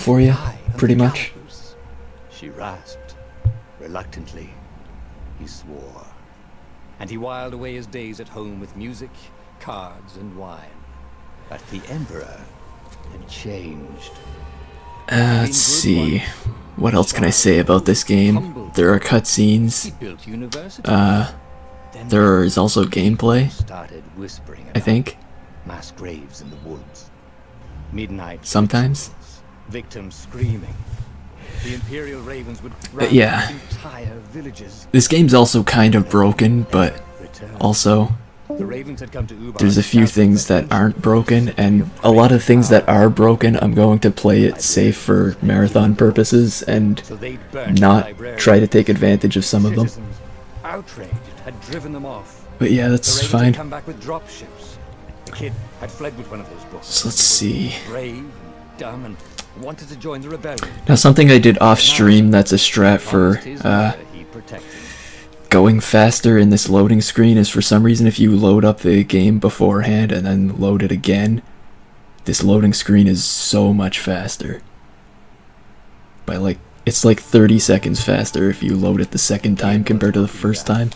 for you, pretty much. She rasped. Reluctantly, he swore. And he whiled away his days at home with music, cards, and wine. But the Emperor had changed. Let's see. What else can I say about this game? There are cutscenes. There is also gameplay, I think. Mass graves in the woods. Midnight. Sometimes. Victims screaming. The Imperial Ravens would yeah. entire villages. This game's also kind of broken, but also there's a few things that aren't broken, and a lot of things that are broken I'm going to play it safe for marathon purposes and not try to take advantage of some of them. Outraged had driven them off. But yeah, that's fine. Come back with drop ships. The kid had fled with one of those books. So let's see. Brave and dumb and wanted to join the rebellion. Now something I did off stream that's a strat for going faster in this loading screen is, for some reason, if you load up the game beforehand and then load it again, this loading screen is so much faster. It's like 30 seconds faster if you load it the second time compared to the first time.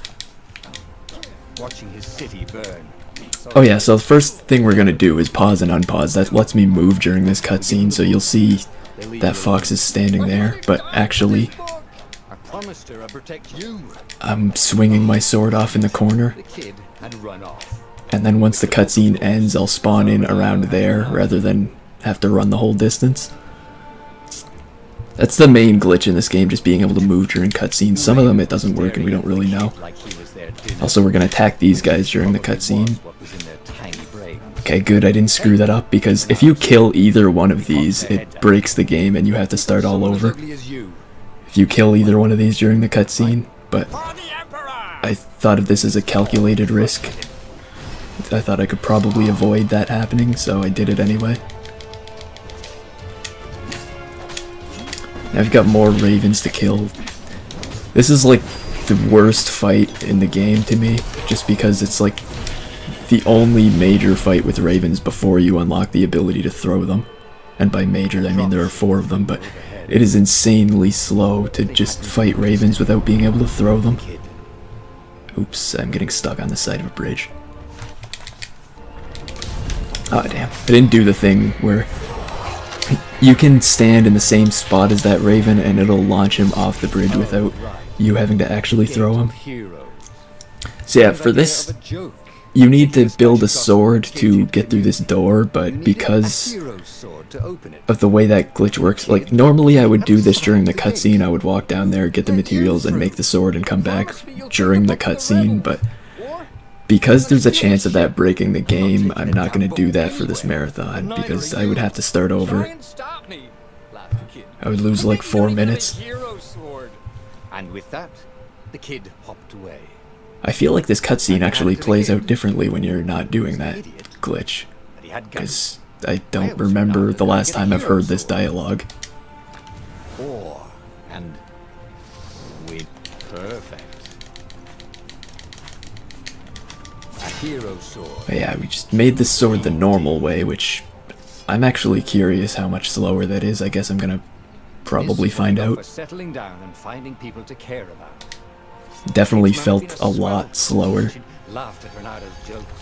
Watching his city burn. Oh yeah, so the first thing we're gonna do is pause and unpause. That lets me move during this cutscene, so you'll see that Fox is standing there, but actually I'm swinging my sword off in the corner, and then once the cutscene ends I'll spawn in around there rather than have to run the whole distance. That's the main glitch in this game, just being able to move during cutscenes. Some of them it doesn't work and we don't really know. Also, we're gonna attack these guys during the cutscene. Okay, good, I didn't screw that up, because if you kill either one of these, it breaks the game and you have to start all over. If you kill either one of these during the cutscene, but I thought of this as a calculated risk. I thought I could probably avoid that happening, so I did it anyway. Now I've got more ravens to kill. This is like the worst fight in the game to me, just because it's like the only major fight with ravens before you unlock the ability to throw them. And by major I mean there are 4 of them, but it is insanely slow to just fight ravens without being able to throw them. Oops, I'm getting stuck on the side of a bridge. Oh damn, I didn't do the thing where you can stand in the same spot as that raven and it'll launch him off the bridge without you having to actually throw him. So yeah, for this you need to build a sword to get through this door, but because of the way that glitch works, like normally I would do this during the cutscene. I would walk down there, get the materials, and make the sword and come back during the cutscene, but because there's a chance of that breaking the game, I'm not going to do that for this marathon, because I would have to start over. I would lose like 4 minutes. And with that, the kid hopped away. I feel like this cutscene actually plays out differently when you're not doing that glitch, because I don't remember the last time I've heard this dialogue. And with perfect. A hero sword. But yeah, we just made this sword the normal way, which I'm actually curious how much slower that is. I guess I'm gonna probably find out. Settling down and finding people to care about. Definitely felt a lot slower.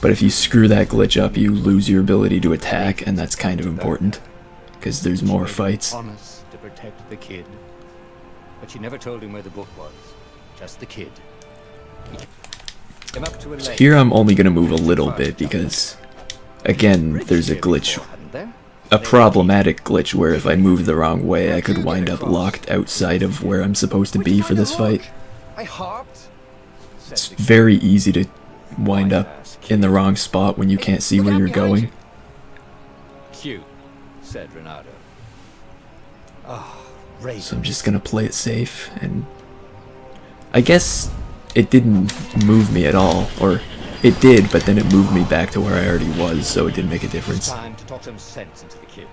But if you screw that glitch up, you lose your ability to attack, and that's kind of important, because there's more fights. To protect the kid. But she never told him where the book was. Just the kid. So here I'm only going to move a little bit, because, again, there's a glitch. A problematic glitch where if I move the wrong way, I could wind up locked outside of where I'm supposed to be for this fight. It's very easy to wind up in the wrong spot when you can't see where you're going. Cute, said Renato. So I'm just gonna play it safe, and I guess it didn't move me at all, or it did, but then it moved me back to where I already was, so it didn't make a difference. Time to talk some sense into the kid.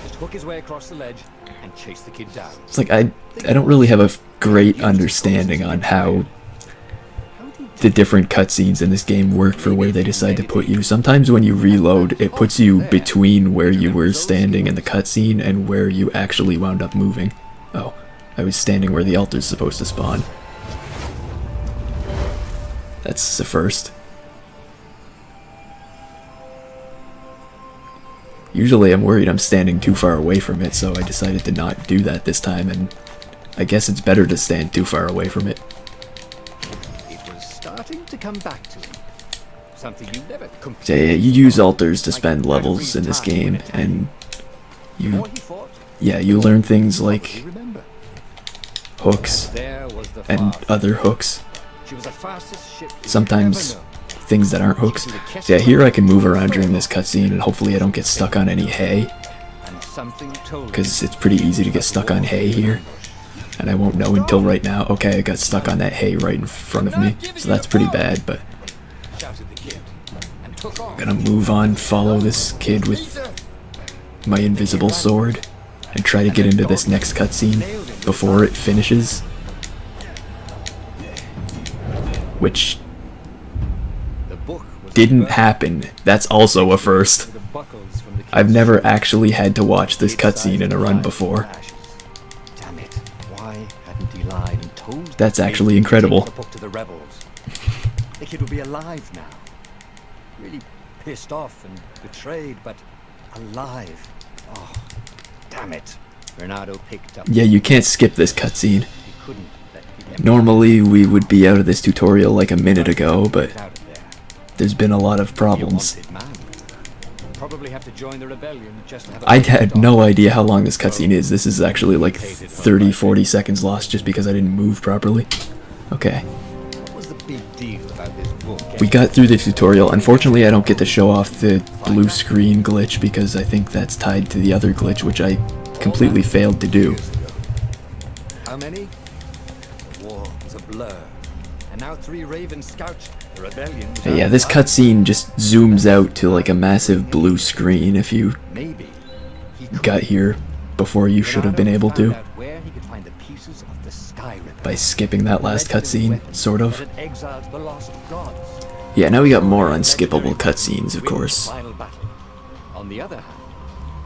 Just hook his way across the ledge and chase the kid down. It's like I don't really have a great understanding on how the different cutscenes in this game work for where they decide to put you. Sometimes when you reload, it puts you between where you were standing in the cutscene and where you actually wound up moving. Oh, I was standing where the altar's supposed to spawn. That's the first. Usually I'm worried I'm standing too far away from it, so I decided to not do that this time, and I guess it's better to stand too far away from it. It was starting to come back to him. Something you never So yeah, you use altars to spend levels in this game, and you learn things like hooks and other hooks. Sometimes things that aren't hooks. So yeah, here I can move around during this cutscene, and hopefully I don't get stuck on any hay, because it's pretty easy to get stuck on hay here, and I won't know until right now. Okay, I got stuck on that hay right in front of me, so that's pretty bad, but I'm gonna move on, follow this kid with my invisible sword, and try to get into this next cutscene before it finishes, which didn't happen. That's also a first. I've never actually had to watch this cutscene in a run before. That's actually incredible. The kid will be alive now. Really pissed off and betrayed, but alive. Oh, damn it. Bernardo picked up. Yeah, you can't skip this cutscene. Normally we would be out of this tutorial like a minute ago, but there's been a lot of problems. I had no idea how long this cutscene is. This is actually like 30-40 seconds lost just because I didn't move properly. Okay. We got through the tutorial. Unfortunately, I don't get to show off the blue screen glitch because I think that's tied to the other glitch, which I completely failed to do. How many? War was a blur. And now 3 ravens scout the rebellion. Yeah, this cutscene just zooms out to like a massive blue screen if you got here before you should have been able to. By skipping that last cutscene, sort of. Yeah, now we got more unskippable cutscenes, of course. On the other hand,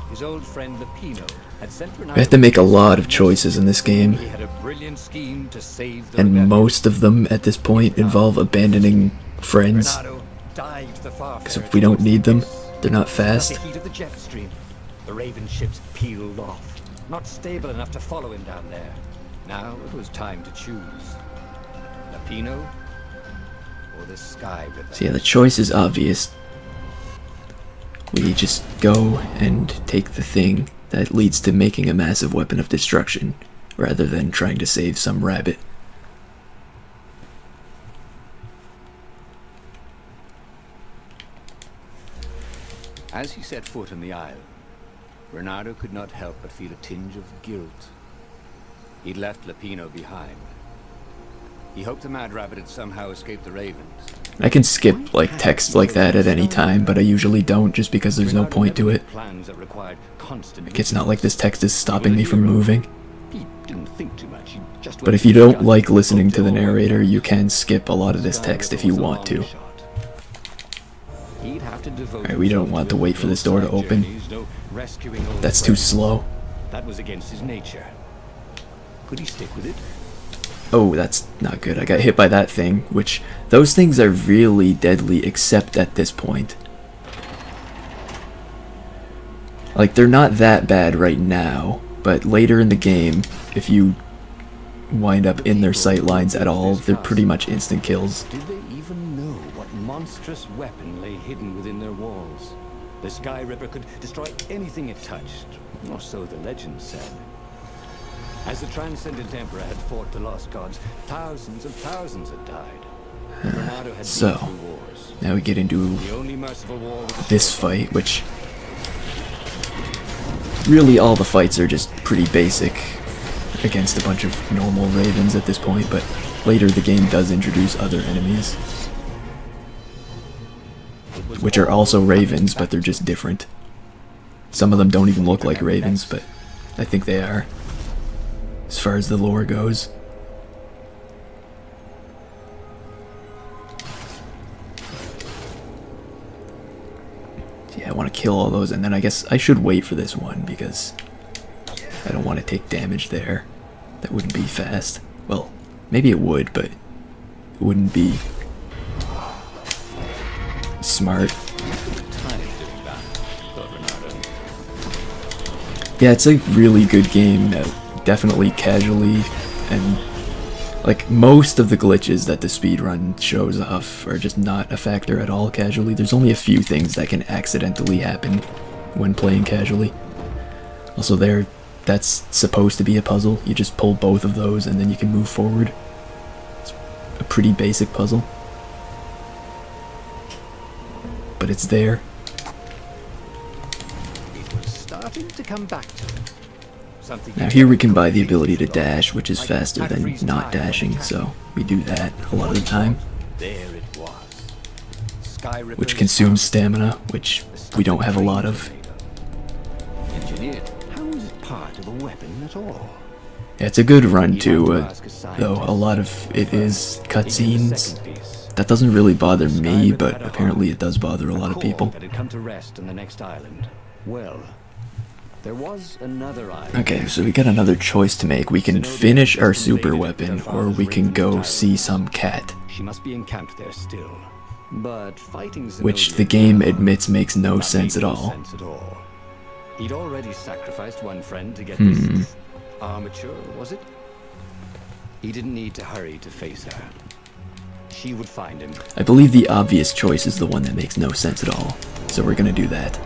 his old friend Lepino had sent We have to make a lot of choices in this game, and most of them at this point involve abandoning friends, because if we don't need them, they're not fast. The heat of the jet stream, the Raven ships peeled off, not stable enough to follow him down there. Now it was time to choose Lepino or the Sky River. So yeah, the choice is obvious. We just go and take the thing that leads to making a massive weapon of destruction, rather than trying to save some rabbit. As he set foot on the isle, Bernardo could not help but feel a tinge of guilt. He'd left Lepino behind. He hoped the Mad Rabbit had somehow escaped the Ravens. I can skip like text like that at any time, but I usually don't just because there's no point to it. Like, it's not like this text is stopping me from moving. But if you don't like listening to the narrator, you can skip a lot of this text if you want to. Alright, we don't want to wait for this door to open. That's too slow. That was against his nature. Could he stick with it? Oh, that's not good. I got hit by that thing, which those things are really deadly except at this point. Like, they're not that bad right now, but later in the game, if you wind up in their sight lines at all, they're pretty much instant kills. Did they even know what monstrous weapon lay hidden within their walls? The Sky Ripper could destroy anything it touched, or so the legend said. As the Transcendent Emperor had fought the lost gods, thousands and thousands had died. Bernardo had So, been through wars. now we get into The only merciful war was the this sword. fight, which really all the fights are just pretty basic against a bunch of normal ravens at this point, but later the game does introduce other enemies, which are also ravens, but they're just different. Some of them don't even look like ravens, but I think they are, as far as the lore goes. want to kill all those, and then I guess I should wait for this one because I don't want to take damage there. That wouldn't be fast. Well, maybe it would, but it wouldn't be smart. Yeah, it's a really good game, definitely casually, and like most of the glitches that the speedrun shows off are just not a factor at all casually. There's only a few things that can accidentally happen when playing casually. Also that's supposed to be a puzzle. You just pull both of those and then you can move forward. It's a pretty basic puzzle. But it's there. It was starting to come back to him. Now here we can buy the ability to dash, which is faster than not dashing, so we do that a lot of the time. There it was. Which consumes stamina, which we don't have a lot of. Engineered. How is it part of a weapon at all? Yeah, it's a good run too, though a lot of it is cutscenes. That doesn't really bother me, but apparently it does bother a lot of people. That had come to rest on the next island. Well, there was another island. Okay, so we got another choice to make. We can finish our super weapon, or we can go see some cat. She must be encamped there still. But fighting Which the game admits makes no sense at all. He'd already sacrificed one friend to get this armature, was it? He didn't need to hurry to face her. She would find him. I believe the obvious choice is the one that makes no sense at all, so we're gonna do that.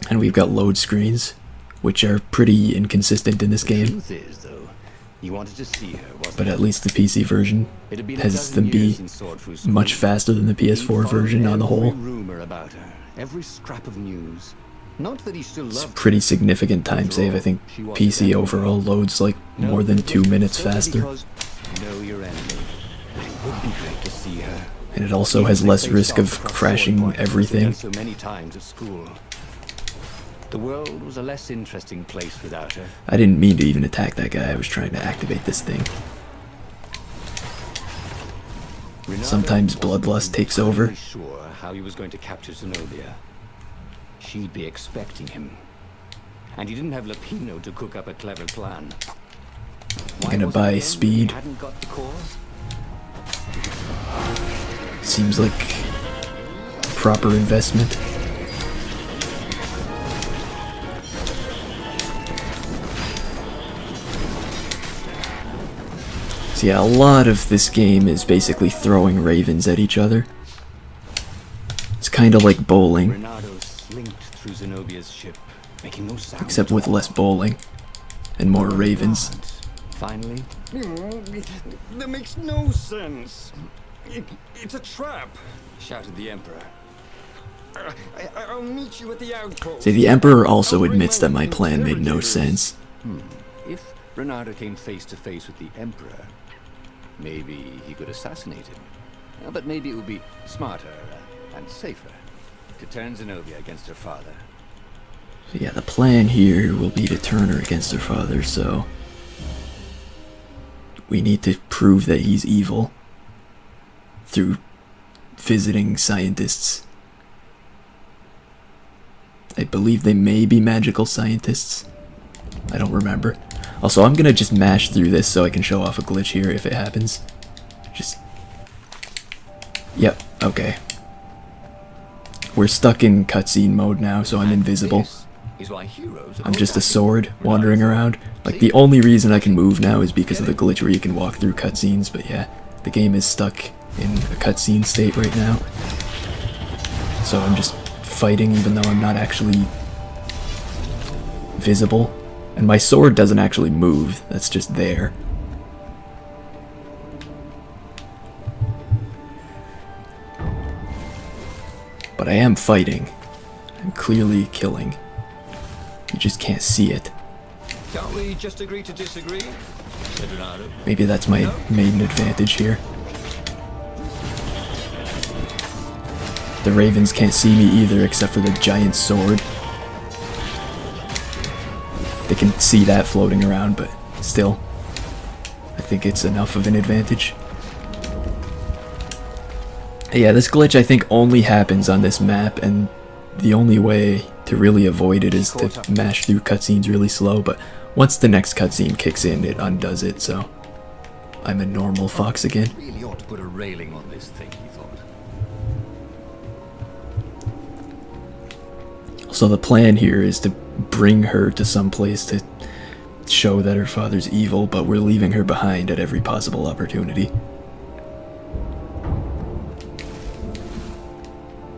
And we've got load screens, which are pretty inconsistent in this game. Truth is, though, you wanted to see her, wasn't But it? at least the PC version has them be much faster than the PS4 version on the whole. Every rumor about her, every scrap of news. Not that he still It's a loved pretty significant time save. I think PC overall loads like more than 2 minutes faster. Know your enemy. It would be great to see her. And it also has less risk of crashing everything. So many times at school. The world was a less interesting place without her. I didn't mean to even attack that guy. I was trying to activate this thing. Sometimes bloodlust takes over. Sure how he was going to capture Zenobia. She'd be expecting him. And he didn't have Lapino to cook up a clever plan. I'm gonna buy speed. Hadn't got the core? Seems like proper investment. So yeah, a lot of this game is basically throwing ravens at each other. It's kind of like bowling, Renato slinked through Zenobia's ship, making no sound. except with less bowling and more ravens. Finally, That makes no sense. It's a trap. shouted the Emperor. I'll meet you at the outpost. See, the Emperor also admits that my plan made no sense. If Renato came face to face with the Emperor, maybe he could assassinate him. But maybe it would be smarter and safer to turn Zenobia against her father. So yeah, the plan here will be to turn her against her father, so we need to prove that he's evil through visiting scientists. I believe they may be magical scientists. I don't remember. Also, I'm gonna just mash through this so I can show off a glitch here if it happens. Just... Yep, okay. We're stuck in cutscene mode now, so I'm invisible. This is why heroes I'm just a sword wandering around. Like, the only reason I can move now is because of the glitch where you can walk through cutscenes, but yeah, the game is stuck in a cutscene state right now. So I'm just fighting even though I'm not actually visible. And my sword doesn't actually move, that's just there. But I am fighting. I'm clearly killing. You just can't see it. Can't we just agree to disagree? Said Renato. Maybe that's my main advantage here. The ravens can't see me either except for the giant sword. can see that floating around, but still, I think it's enough of an advantage. Yeah, this glitch I think only happens on this map, and the only way to really avoid it is to mash through cutscenes really slow, but once the next cutscene kicks in, it undoes it, so I'm a normal fox again. Really ought to put a railing on this thing, he thought. So the plan here is to bring her to some place to show that her father's evil, but we're leaving her behind at every possible opportunity.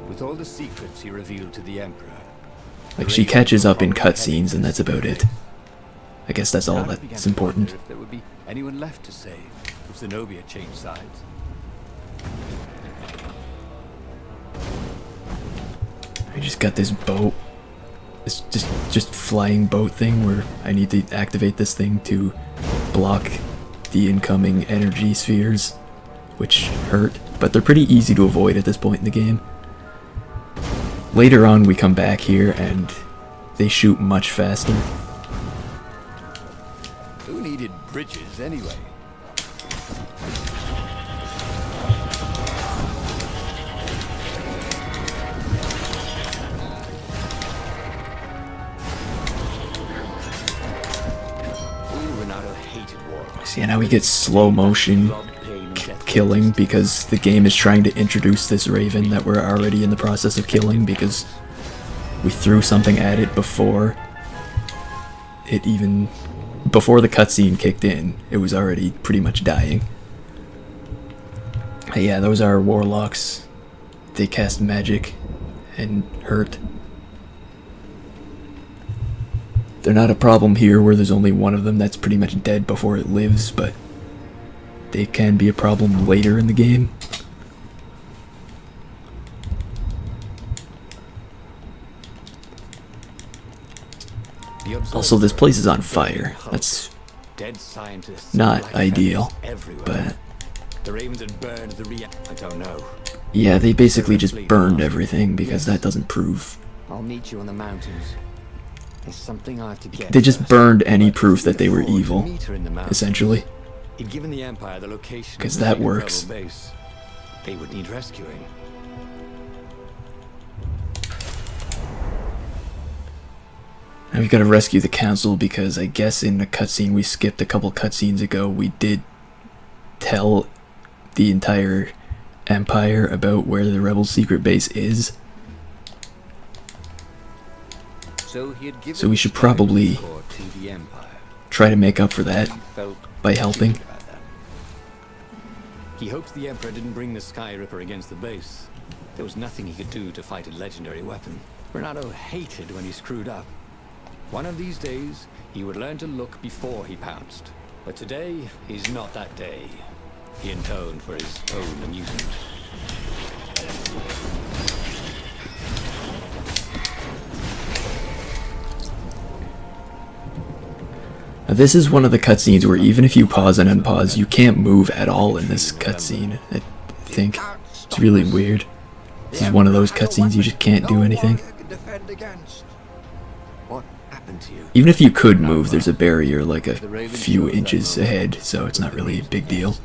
With all the secrets he revealed to the Emperor. Like, she catches up in cutscenes, and that's about it. I guess that's all that's important. If there would be anyone left to save, if Zenobia changed sides. I just got this boat. This just flying boat thing where I need to activate this thing to block the incoming energy spheres, which hurt, but they're pretty easy to avoid at this point in the game. Later on we come back here and they shoot much faster. Who needed bridges anyway? See, now we get slow motion killing because the game is trying to introduce this Raven that we're already in the process of killing because we threw something at it before the cutscene kicked in. It was already pretty much dying. Yeah, those are warlocks. They cast magic and hurt. They're not a problem here where there's only one of them that's pretty much dead before it lives, but they can be a problem later in the game. Also, this place is on fire. That's not ideal, but the Ravens had burned the I don't know. Yeah, they basically just burned everything because that doesn't prove. I'll meet you on the mountains. There's something I have to get. They just burned any proof that they were evil, essentially. He'd given the Empire the location because that works. Base. They would need rescuing. Now we've got to rescue the council because I guess in the cutscene we skipped a couple cutscenes ago, we did tell the entire Empire about where the rebel secret base is. So we should probably try to make up for that by helping. He hoped the Emperor didn't bring the Sky Ripper against the base. There was nothing he could do to fight a legendary weapon. Renato hated when he screwed up. One of these days, he would learn to look before he pounced. But today is not that day. He intoned for his own amusement. Now this is one of the cutscenes where even if you pause and unpause, you can't move at all in this cutscene, I think. It's really weird. This is one of those cutscenes you just can't do anything. Even if you could move, there's a barrier like a few inches ahead, so it's not really a big deal.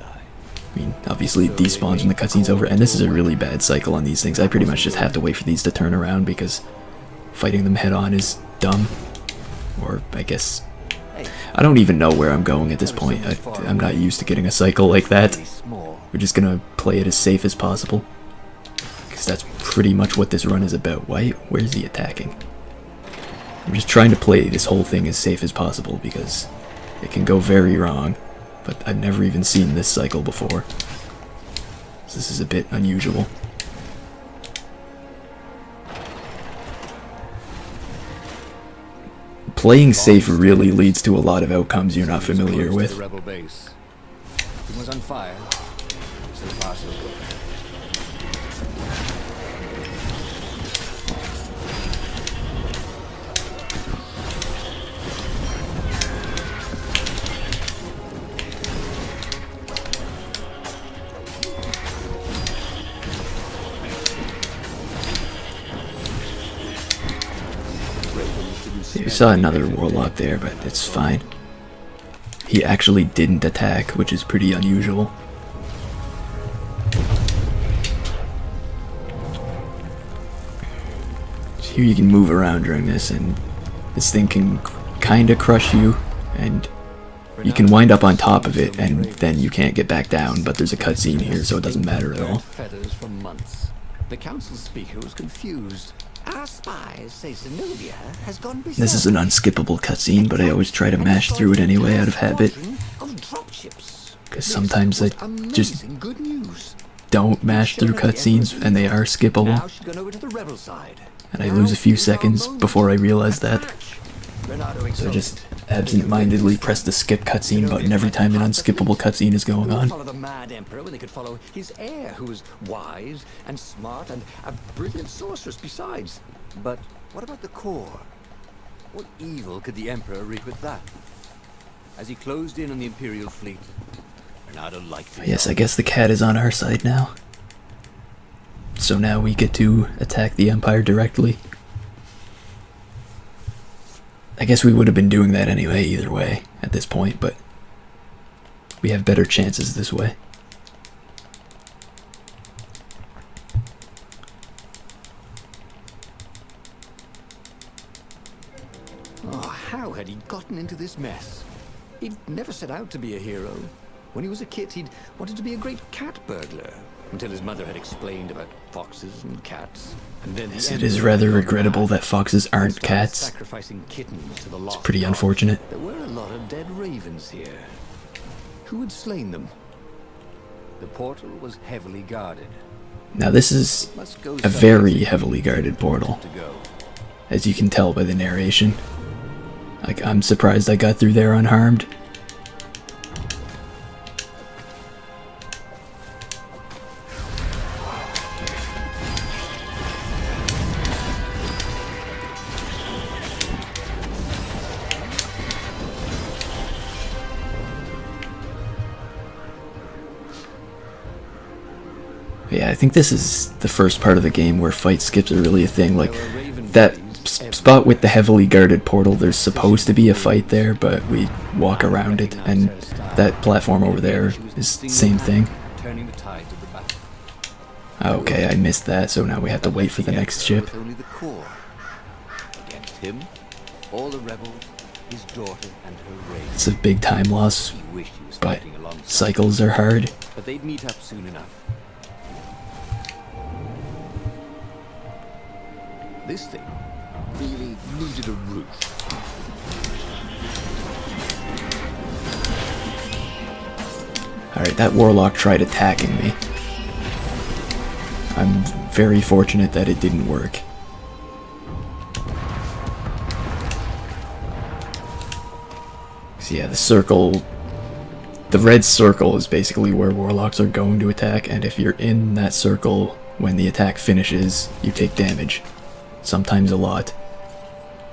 I mean, obviously it despawns when the cutscene's over, and this is a really bad cycle on these things. I pretty much just have to wait for these to turn around because fighting them head on is dumb. Or, I guess, I don't even know where I'm going at this point. I'm not used to getting a cycle like that. We're just gonna play it as safe as possible. Because that's pretty much what this run is about. Where's he attacking? I'm just trying to play this whole thing as safe as possible because it can go very wrong. But I've never even seen this cycle before. So this is a bit unusual. Playing safe really leads to a lot of outcomes you're not familiar with. It was on fire. So far, so good. You saw another warlock there, but it's fine. He actually didn't attack, which is pretty unusual. Here you can move around during this, and this thing can kind of crush you, and you can wind up on top of it, and then you can't get back down, but there's a cutscene here, so it doesn't matter at all. Feathers for months. The council speaker was confused. Our spies say Zenobia has gone berserk. This is an unskippable cutscene, but I always try to mash through it anyway out of habit, because sometimes I just don't mash through cutscenes, and they are skippable, and I lose a few seconds before I realize that. So I just absent-mindedly press the skip cutscene button every time an unskippable cutscene is going on. Follow the mad emperor when they could follow his heir, who was wise and smart and a brilliant sorceress besides. But what about the core? What evil could the emperor wreak with that? As he closed in on the imperial fleet, Renato liked it. Yes, I guess the cat is on our side now. So now we get to attack the Empire directly. I guess we would have been doing that anyway, either way, at this point, but we have better chances this way. Oh, how had he gotten into this mess? He'd never set out to be a hero. When he was a kid, he'd wanted to be a great cat burglar, until his mother had explained about foxes and cats. And then Yes, it is rather regrettable that foxes aren't cats. Sacrificing kittens to the lost It's pretty cause. unfortunate. There were a lot of dead ravens here. Who had slain them? The portal was heavily guarded. Now this is Must go a very heavily guarded portal, to go. as you can tell by the narration. Like, I'm surprised I got through there unharmed. Yeah, I think this is the first part of the game where fight skips are really a thing. Like, that spot with the heavily guarded portal, there's supposed to be a fight there, but we walk around it, and that platform over there is the same thing. Turning the tides of the battle. Okay, I missed that, so now we have to wait for the next ship. With only the core. Against him, all the rebels, his daughter and her race. It's a big time loss, He wished he was but fighting alongside, cycles are hard. but they'd meet up soon enough. This thing really needed a roof. Alright, that warlock tried attacking me. I'm very fortunate that it didn't work. So yeah, the circle... The red circle is basically where warlocks are going to attack, and if you're in that circle when the attack finishes, you take damage. Sometimes a lot.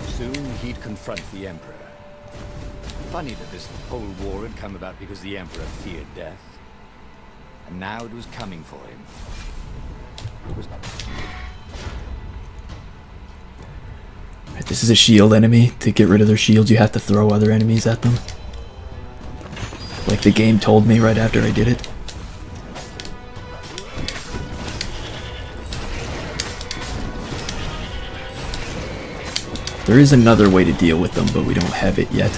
Soon he'd confront the Emperor. Funny that this whole war had come about because the Emperor feared death. And now it was coming for him. It was... Right, this is a shield enemy. To get rid of their shields, you have to throw other enemies at them. Like the game told me right after I did it. There is another way to deal with them, but we don't have it yet.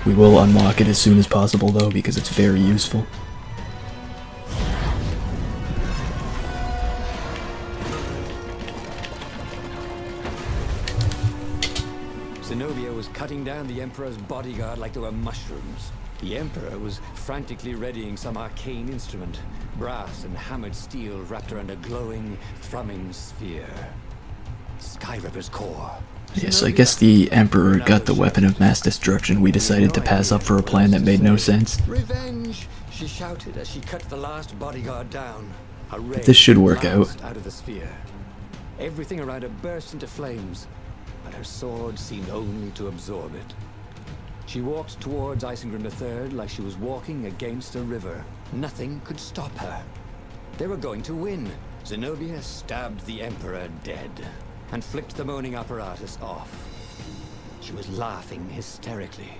We will unlock it as soon as possible, though, because it's very useful. Zenobia was cutting down the Emperor's bodyguard like they were mushrooms. The Emperor was frantically readying some arcane instrument, brass and hammered steel wrapped around a glowing, thrumming sphere. Skyripper's core. Yes, I guess the Emperor got the weapon of mass destruction. We decided to pass up for a plan that made no sense. Revenge! She shouted as she cut the last bodyguard down. A ray This should work lanced out of the sphere. Everything around her burst into flames, but her sword seemed only to absorb it. She walked towards Isengrim III like she was walking against a river. Nothing could stop her. They were going to win. Zenobia stabbed the Emperor dead. and flicked the moaning apparatus off. She was laughing hysterically.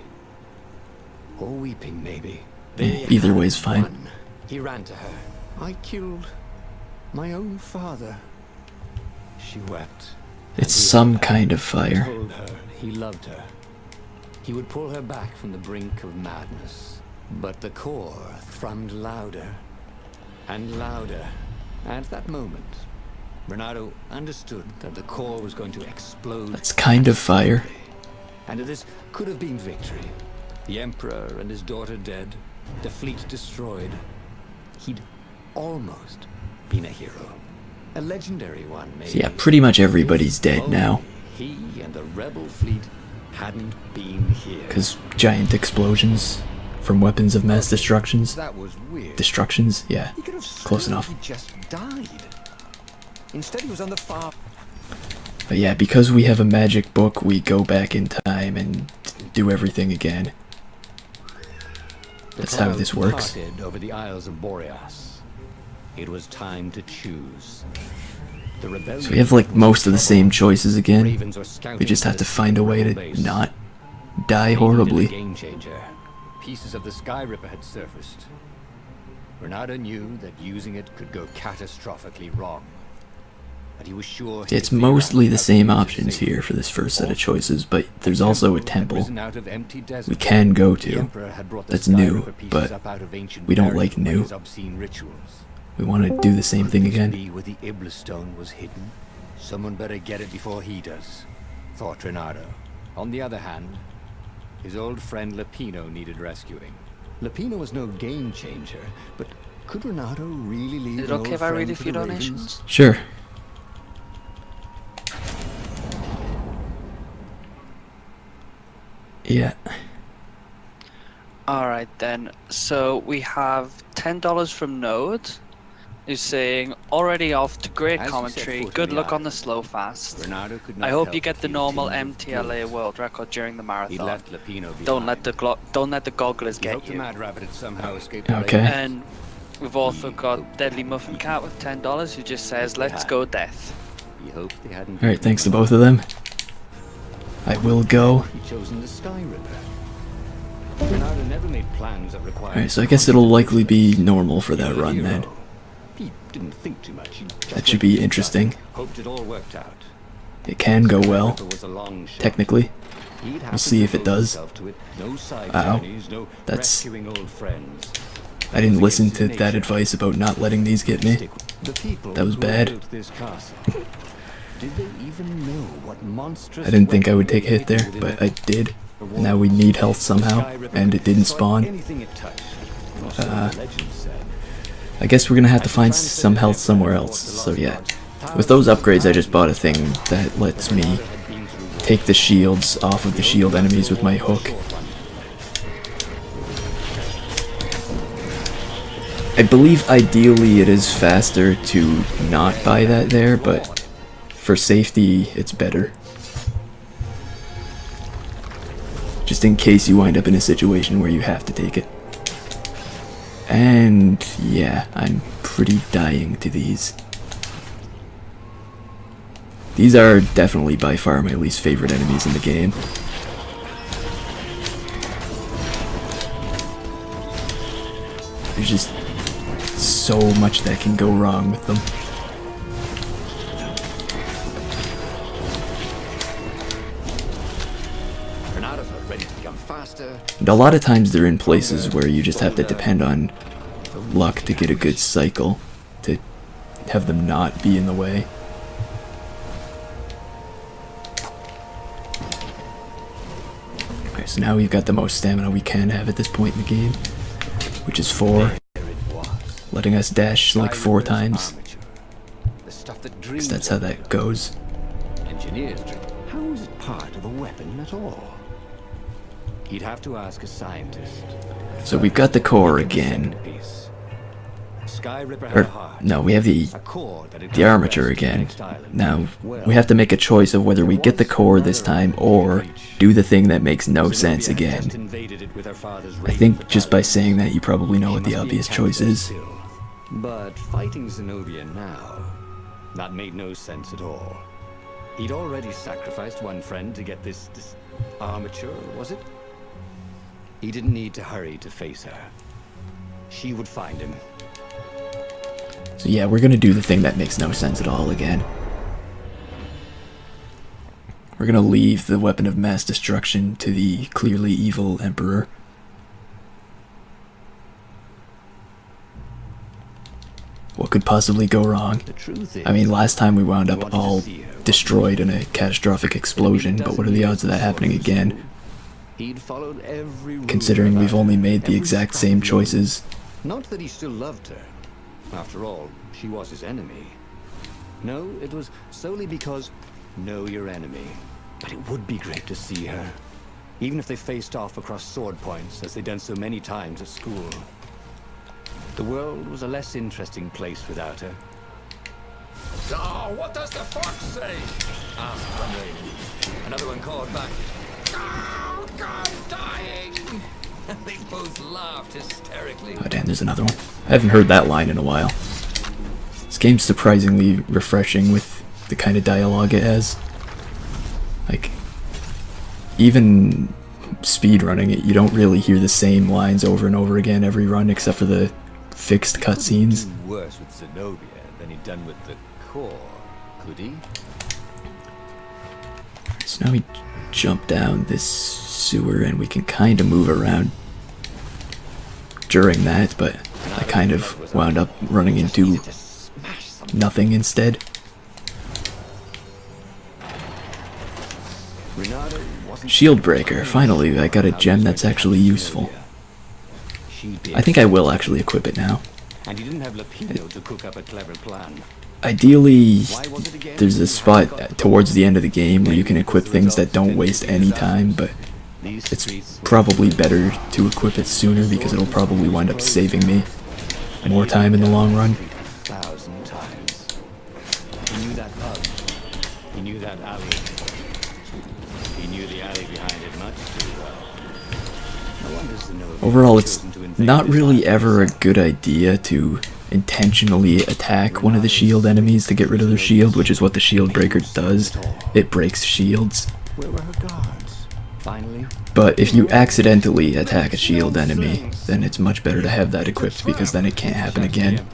Or weeping, maybe. Either way's fine. Won. He ran to her. I killed my own father. She wept. It's some kind of fire. He told her he loved her. He would pull her back from the brink of madness. But the core thrummed louder and louder. At that moment, Renato understood that the core was going to explode. That's kind of fire. And this could have been victory. The Emperor and his daughter dead, the fleet destroyed. He'd almost been a hero. A legendary one, maybe. So yeah, pretty much everybody's dead now. He and the rebel fleet hadn't been here. Because giant explosions from weapons of mass destructions. That was weird. Destructions? Yeah. He could have Close sworn enough. He just died. Instead, he was on the far. But yeah, because we have a magic book, we go back in time and do everything again. That's how this works. Over the Isles of Boreas. It was time to choose. The rebellion. So we have like most of the same choices again. Ravens were scouting We just have for to the find a way to base. not die They needed a horribly. game changer. Pieces of the Sky Ripper had surfaced. Renato knew that using it could go catastrophically wrong. But he was sure he It's could figure mostly out the how to same use it options safely. here for this first set of choices, but there's also a Had temple risen out of empty desert. we can go The to. Emperor had brought the That's Sky new, Ripper pieces but up out of ancient we don't burial like by new. his obscene rituals. We want to do the same thing Could this again. be where the Iblis stone was hidden? Someone better get it before he does, thought Renato. On the other hand, his old friend Lapino needed rescuing. Lapino was no game changer, but could Renato really leave Is it an okay old if I read friend a to few the Ravens? donations? Sure. Yeah. Alright then, so we have $10 from Node, who's saying, already off to great As you commentary, set foot good in the luck on the island, slow fast. Renato could I not hope help you but get the feel normal tingled MTLA guilt. world record during the He marathon. left Lapino Don't let behind. the gogglers He get hoped the you. Mad Rabbit had somehow escaped the Okay. Ravens. And we've also got Deadly Muffin Cat with $10 who just says, let's go death. He hoped they hadn't. Alright, thanks to both of them. I will go. He chosen the Sky Ripper. Renato never made plans that required. Alright, so I guess it'll likely be normal for that run then. He didn't think too much. He just That should went be to interesting. stuff, Hoped it all worked out. It can go well, Ripper was a long shot. technically. He'd have We'll to see if it devote does. himself to it. No side Uh-oh. journeys, no That's- rescuing old friends. I didn't It was listen against to his that nature. advice about not letting these get me. Stick with the people That was who bad. built this castle. Did they even know what monstrous I didn't think I would weapon take a hit lay there, hidden but within I did. the Now we walls? need health The somehow, Sky Ripper and it didn't destroyed spawn. anything it touched. Or so the legend said. I guess we're gonna have to find some health somewhere else, so yeah. With those upgrades I just bought a thing that lets me take the shields off of the shield enemies with my hook. I believe ideally it is faster to not buy that there, but for safety it's better. Just in case you wind up in a situation where you have to take it. And yeah, I'm pretty dying to these. These are definitely by far my least favorite enemies in the game. There's just so much that can go wrong with them. Renato felt ready to become faster. And a lot of times they're in places where you just have to depend on luck to get a good cycle, to have them not be in the way. Alright, so now we've got the most stamina we can have at this point in the game, which is 4, There it was. letting us dash like 4 times, Armature. The stuff that because dreams that's how that goes. engineers dream. How is it part of a weapon at all? He'd have to ask a scientist. So we've got the core again. Piece. Sky Ripper had a Or, heart. no, we have the A core that had the gone armature west to the again. next island. Now, Well, we have to make a choice of whether we get the core this time or do the thing that makes no sense Zenobia had again. just invaded it with her father's I raven think just by battalion. saying that you probably know She what the must be obvious in choice Canada is. still. But fighting Zenobia now, that made no sense at all. He'd already sacrificed one friend to get this armature, was it? He didn't need to hurry to face her. She would find him. So yeah, we're gonna do the thing that makes no sense at all again. We're gonna leave the weapon of mass destruction to the clearly evil Emperor. What could possibly go wrong? The truth is, I mean, last time we wound he up wanted to all see her, destroyed in a catastrophic explosion, but what are the odds of that happening again? He'd followed every rule Considering we've about only her, made the every exact scrap same of choices. Not that he still loved her. After all, she was his enemy. No, it was solely because know your enemy. But it would be great to see her. Even if they faced off across sword points, as they'd done so many times at school. The world was a less interesting place without her. Oh, what does the fox say? Asked one lady. Another one called back, "Oh, God, dying!" And they both laughed hysterically. Oh damn, there's another one. I haven't heard that line in a while. This game's surprisingly refreshing with the kind of dialogue it has. Like, even speedrunning it, you don't really hear the same lines over and over again every run except for the fixed cutscenes. Couldn't do worse with Zenobia than he'd done with the core, could he? So now we jump down this sewer and we can kind of move around during that, but I kind of wound up running into nothing instead. Renata wasn't Shield breaker, finally I got a gem that's actually useful. I think I will actually equip it now. And he didn't have Lapino to cook up a clever plan. Ideally, there's a spot towards the end of the game where you can equip things that don't waste any time, but it's probably better to equip it sooner because it'll probably wind up saving me more time in the long run. 1,000 times. He knew that pub. He knew that alley. He knew the alley behind it much too well. No wonder Zenobia Overall, had it's chosen to invade not this really island ever a herself. good idea to intentionally attack one of the shield enemies to get rid of their shield, which is what the shield breaker does. It breaks shields. Where were her guards? Finally, But if you accidentally attack a shield enemy, then it's much better to have that equipped because then it can't happen again.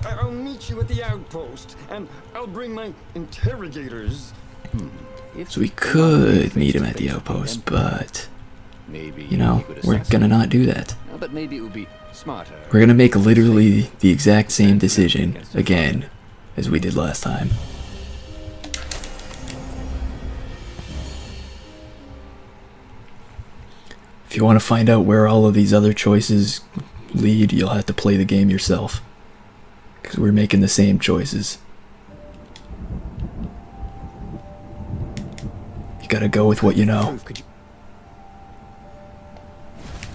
I'll meet you at the outpost, and I'll bring my interrogators. if So we they could meet him at the face-to-face outpost, with the Emperor, but, maybe you know, he could we're assassinate gonna not him. do that. But maybe it would be smarter. We're gonna make literally the exact same decision again as we did last time. If you want to find out where all of these other choices lead, you'll have to play the game yourself. Because we're making the same choices. You gotta go with what you know. Could you-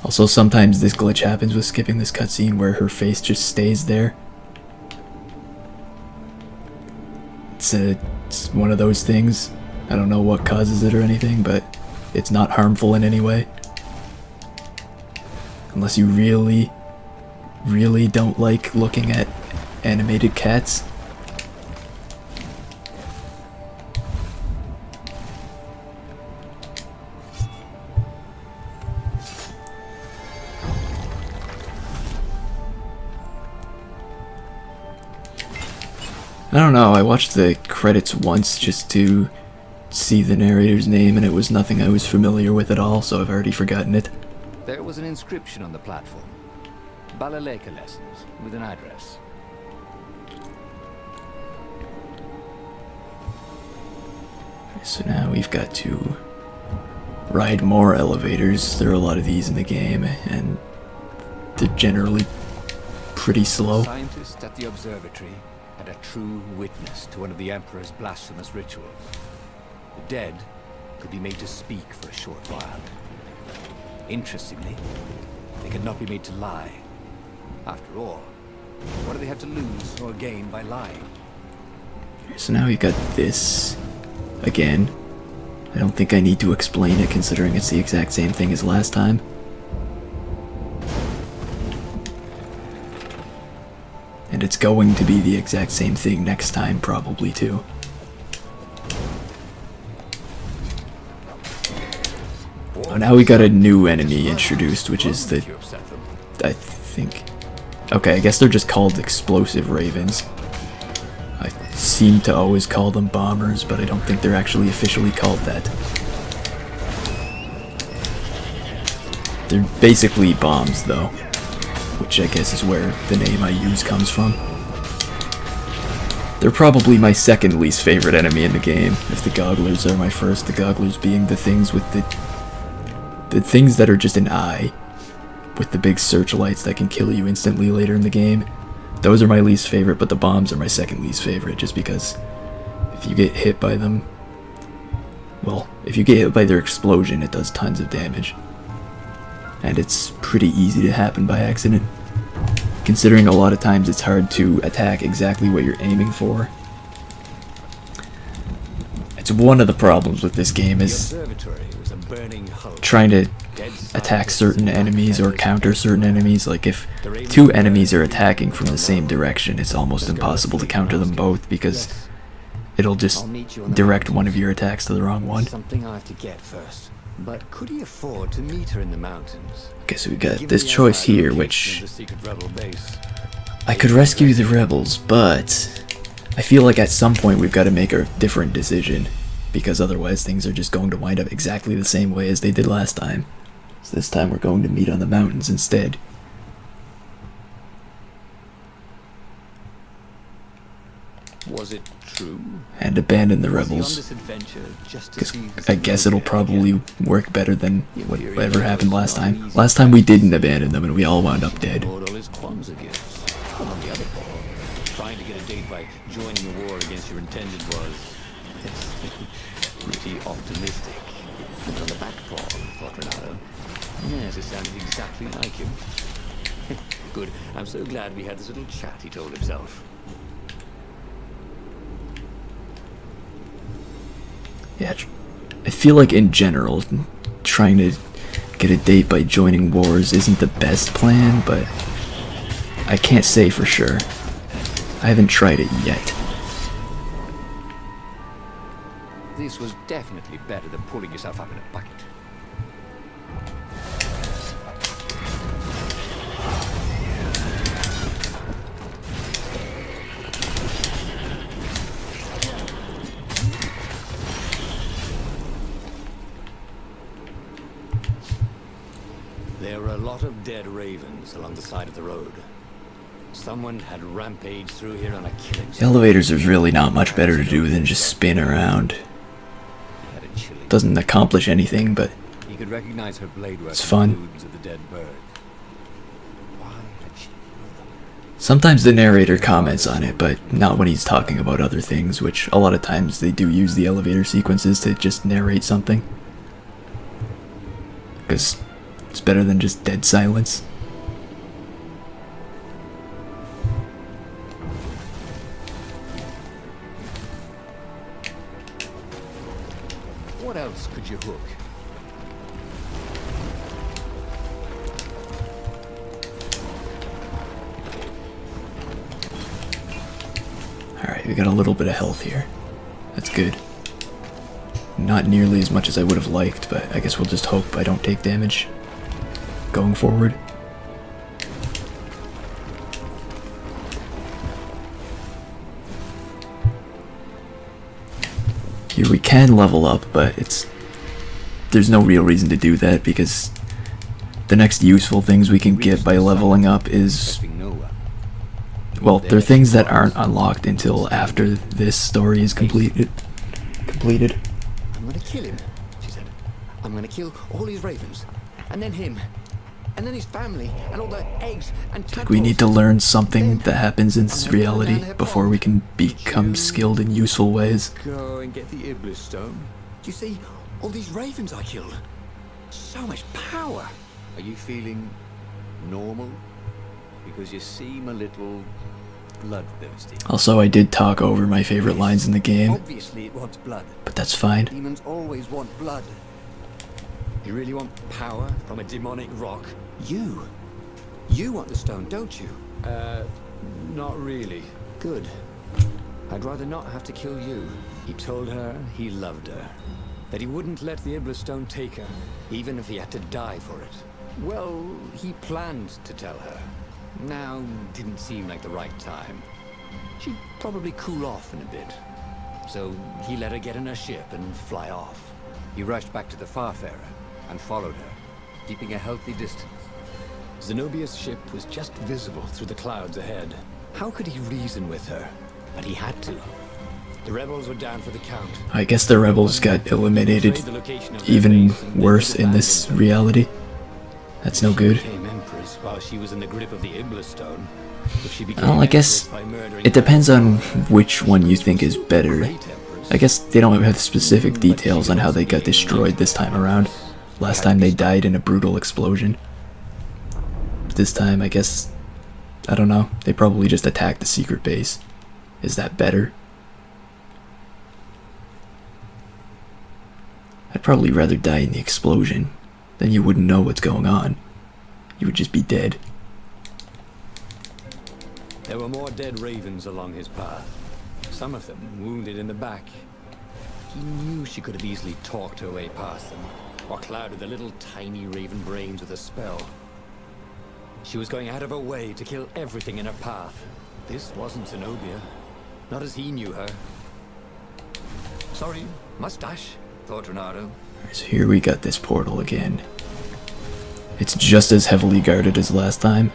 Also, sometimes this glitch happens with skipping this cutscene where her face just stays there. It's one of those things. I don't know what causes it or anything, but it's not harmful in any way. Unless you really, really don't like looking at animated cats. I don't know, I watched the credits once just to see the narrator's name and it was nothing I was familiar with at all, so I've already forgotten it. There was an inscription on the platform. Balaleka lessons with an address. So now we've got to ride more elevators. There are a lot of these in the game, and they're generally pretty slow. Scientists at the observatory had a true witness to one of the Emperor's blasphemous rituals. The dead could be made to speak for a short while. Interestingly, they could not be made to lie. After all, what do they have to lose or gain by lying? So now we've got this again. I don't think I need to explain it considering it's the exact same thing as last time. And it's going to be the exact same thing next time probably too. Oh, now we got a new enemy introduced, which is the... I think... Okay, I guess they're just called explosive ravens. I seem to always call them bombers, but I don't think they're actually officially called that. They're basically bombs, though, which I guess is where the name I use comes from. They're probably my second least favorite enemy in the game, if the gogglers are my first, the gogglers being the things with the things that are just an eye, with the big searchlights that can kill you instantly later in the game. Those are my least favorite, but the bombs are my second least favorite, just because if you get hit by them, well, if you get hit by their explosion, it does tons of damage. And it's pretty easy to happen by accident, considering a lot of times it's hard to attack exactly what you're aiming for. It's one of the problems with this game is trying to attack certain enemies or counter certain enemies. Like if two enemies are attacking from the same direction, it's almost impossible to counter them both because it'll just direct one of your attacks to the wrong one. Something I have to get first. But could he afford to meet her in the mountains? Okay, so we got this choice here, which I could rescue the rebels, but I feel like at some point we've got to make a different decision, because otherwise things are just going to wind up exactly the same way as they did last time. So this time we're going to meet on the mountains instead. Was it true? And abandon the rebels. Because I guess it'll probably work better than whatever happened last time. Last time we didn't abandon them and we all wound up dead. On the other part, trying to get a date by joining a war against your intended was pretty optimistic. And on the back part, thought Renato. Yes, it sounded exactly like him. Good. I'm so glad we had this little chat, he told himself. Yeah, I feel like in general, trying to get a date by joining wars isn't the best plan, but I can't say for sure. I haven't tried it yet. This was definitely better than pulling yourself up in a bucket. There were a lot of dead ravens along the side of the road. Someone had rampaged through here on a killing spree. Elevators, there's really not much better to do than just spin around. Doesn't accomplish anything, but You could recognize her blade work it's in fun. the wounds of the dead bird. Why had she killed them? Sometimes the narrator comments on it, but not when he's talking about other things, which a lot of times they do use the elevator sequences to just narrate something. Because it's better than just dead silence. What else could you hook? Alright, we got a little bit of health here. That's good. Not nearly as much as I would have liked, but I guess we'll just hope I don't take damage going forward. Here we can level up, but there's no real reason to do that because the next useful things we can get by leveling up is, well, they're things that aren't unlocked until after this story is completed. I'm gonna kill him, she said. I'm gonna kill all his ravens, and then him, and then his family, and all the eggs and tadpoles. Like we need to learn something that happens in reality before we can become skilled in useful ways. Go and get the Iblis stone. Do you see all these ravens I killed? So much power. Are you feeling normal? Because you seem a little bloodthirsty. Also, I did talk over my favorite lines in the game, Obviously, it wants blood. but that's fine. Demons always want blood. You really want power from a demonic rock? You want the stone, don't you? Not really. Good. I'd rather not have to kill you. He told her he loved her. that he wouldn't let the Iblastone take her, even if he had to die for it. Well, he planned to tell her. Now didn't seem like the right time. She'd probably cool off in a bit. So he let her get in her ship and fly off. He rushed back to the Farfarer and followed her, keeping a healthy distance. Zenobia's ship was just visible through the clouds ahead. How could he reason with her? But he had to. The rebels were down for the count. I guess the rebels got eliminated even worse in this reality. That's no good. While she was in the grip of the Iblastone. Well, I guess it depends on which one you think is better. I guess they don't have specific details on how they got destroyed this time around. Last time they died in a brutal explosion. This time, I guess, I don't know, they probably just attacked the secret base. Is that better? I'd probably rather die in the explosion. Then you wouldn't know what's going on. You would just be dead. There were more dead ravens along his path. Some of them wounded in the back. He knew she could have easily talked her way past them, or clouded the little tiny raven brains with a spell. She was going out of her way to kill everything in her path. This wasn't Zenobia. Not as he knew her. Sorry, mustache, thought Renato. So here we got this portal again. It's just as heavily guarded as last time.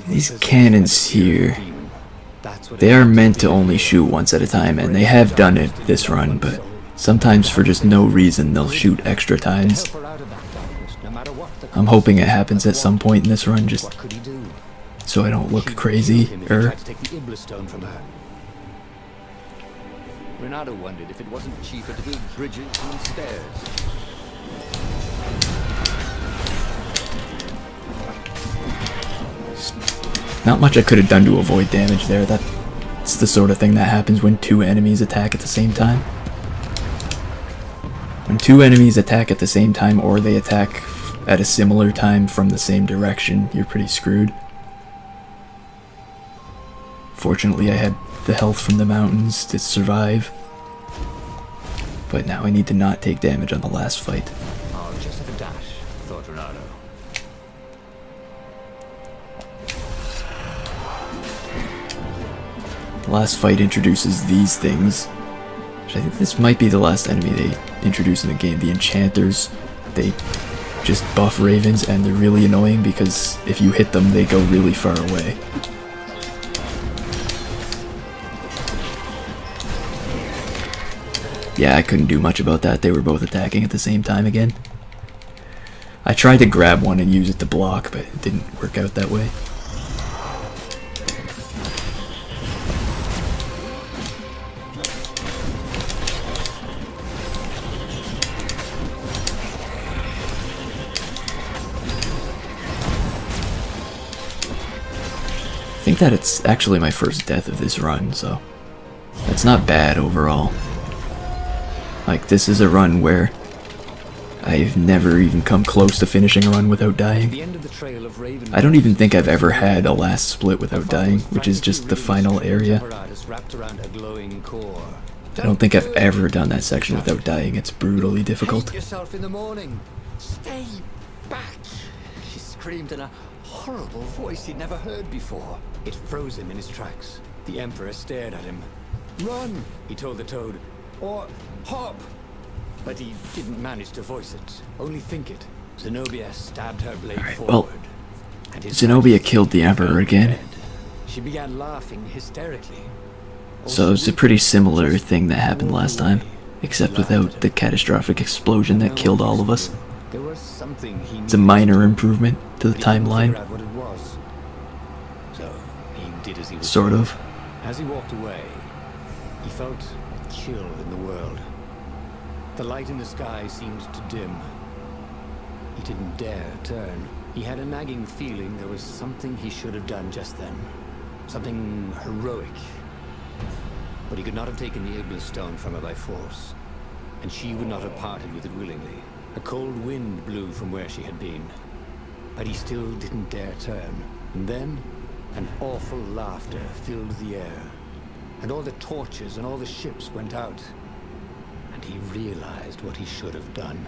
These cannons here, they are meant to only shoot once at a time, and they have done it this run, but sometimes for just no reason they'll shoot extra times. I'm hoping it happens at some point in this run, just so I don't look crazy. Renato wondered if it wasn't cheaper to build bridges and stairs. Not much I could have done to avoid damage there. That's the sort of thing that happens when two enemies attack at the same time. When two enemies attack at the same time, or they attack at a similar time from the same direction, you're pretty screwed. Fortunately, I had the health from the mountains to survive. But now I need to not take damage on the last fight. I'll just have a dash, thought Renato. The last fight introduces these things. Which I think this might be the last enemy they introduce in the game. The enchanters. They just buff ravens, and they're really annoying because if you hit them, they go really far away. Yeah, I couldn't do much about that. They were both attacking at the same time again. I tried to grab one and use it to block, but it didn't work out that way. I think that it's actually my first death of this run, so that's not bad overall. Like, this is a run where I've never even come close to finishing a run without dying. I don't even think I've ever had a last split without dying, which is just the final area. I don't think I've ever done that section without dying. It's brutally difficult. Stay back! She screamed in a horrible voice he'd never heard before. It froze him in his tracks. The Emperor stared at him. Run, he told the toad, or hop. But he didn't manage to voice it, only think it. Zenobia stabbed her blade forward. Well, Zenobia killed the Emperor again. She began laughing hysterically. So it's a pretty similar thing that happened last time, except without the catastrophic explosion that killed all of us. It's a minor improvement to the timeline. Sort of. As he walked away, he felt a chill in the world. The light in the sky seemed to dim. He didn't dare turn. He had a nagging feeling there was something he should have done just then. Something heroic. But he could not have taken the Iblis stone from her by force. And she would not have parted with it willingly. A cold wind blew from where she had been. But he still didn't dare turn. And then, an awful laughter filled the air. And all the torches and all the ships went out. And he realized what he should have done.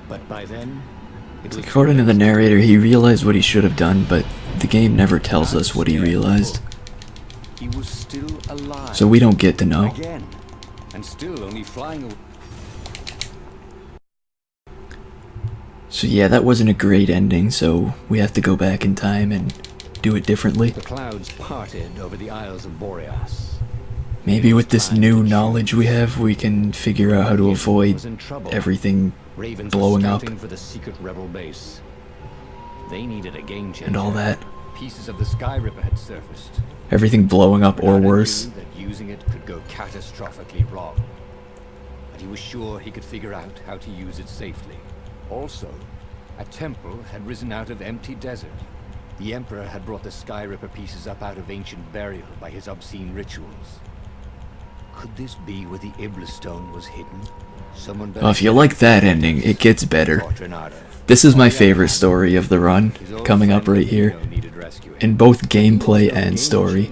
But by then, it was According to the narrator, he realized what he should have done, but the game never tells us what he realized. He was still alive. So we don't get to know. Again. And still only flying away. So yeah, that wasn't a great ending, so we have to go back in time and do it differently. The clouds parted over the Isles of Boreas. Maybe with this new knowledge we have, we can figure out how to avoid everything Ravens blowing were up scouting for the secret rebel base. They needed a game changer. and all that. Pieces of the Sky Ripper had surfaced. Everything blowing up or Bernard worse. knew that using it could go catastrophically wrong. But he was sure he could figure out how to use it safely. Also, a temple had risen out of empty desert. The Emperor had brought the Sky Ripper pieces up out of ancient burial by his obscene rituals. Could this be where the Iblis stone was hidden? Someone Oh, if you like that ending, it gets better. This is my favorite story of the run, coming up right here, in both gameplay and story.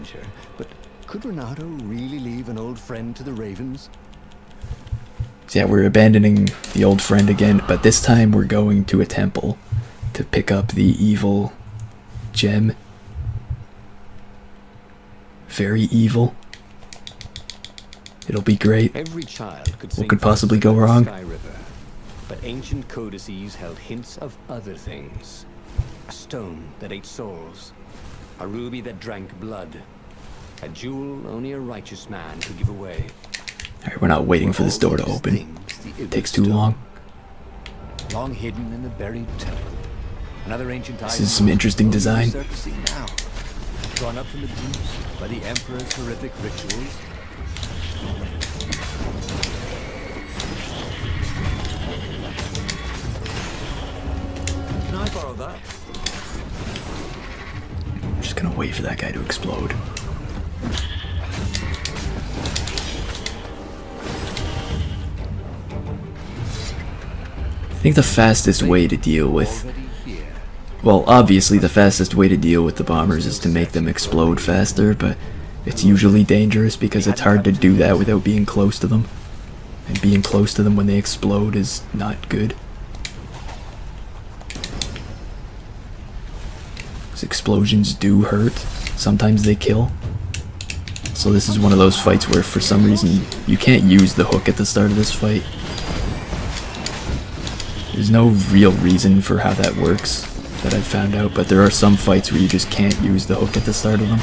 But could Renato really leave an old friend to the Ravens? So yeah, we're abandoning the old friend again, but this time we're going to a temple to pick up the evil gem. Very evil. It'll be great. Every child could What could possibly go wrong? Sky River, but ancient codices held hints of other things. A stone that ate souls, a ruby that drank blood, a jewel only a righteous man could give away. Alright, we're not waiting for this door to open. It takes too long. Long hidden in the buried temple. Another ancient This is some interesting design. surfacing now. Drawn up from the deeps by the Emperor's horrific rituals. Can I borrow that? I'm just gonna wait for that guy to explode. I think the fastest way to deal with... Well, obviously the fastest way to deal with the bombers is to make them explode faster, but it's usually dangerous because it's hard to do that without being close to them. And being close to them when they explode is not good. 'Cause explosions do hurt. Sometimes they kill. So this is one of those fights where for some reason you can't use the hook at the start of this fight. There's no real reason for how that works that I've found out, but there are some fights where you just can't use the hook at the start of them.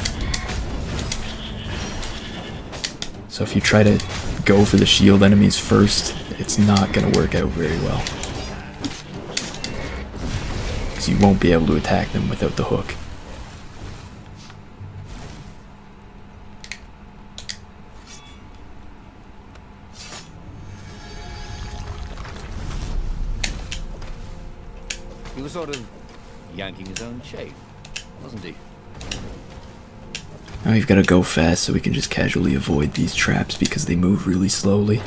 So if you try to go for the shield enemies first, it's not going to work out very well. Because you won't be able to attack them without the hook. He was sort of yanking his own shape, wasn't he? Now we've got to go fast so we can just casually avoid these traps because they move really slowly.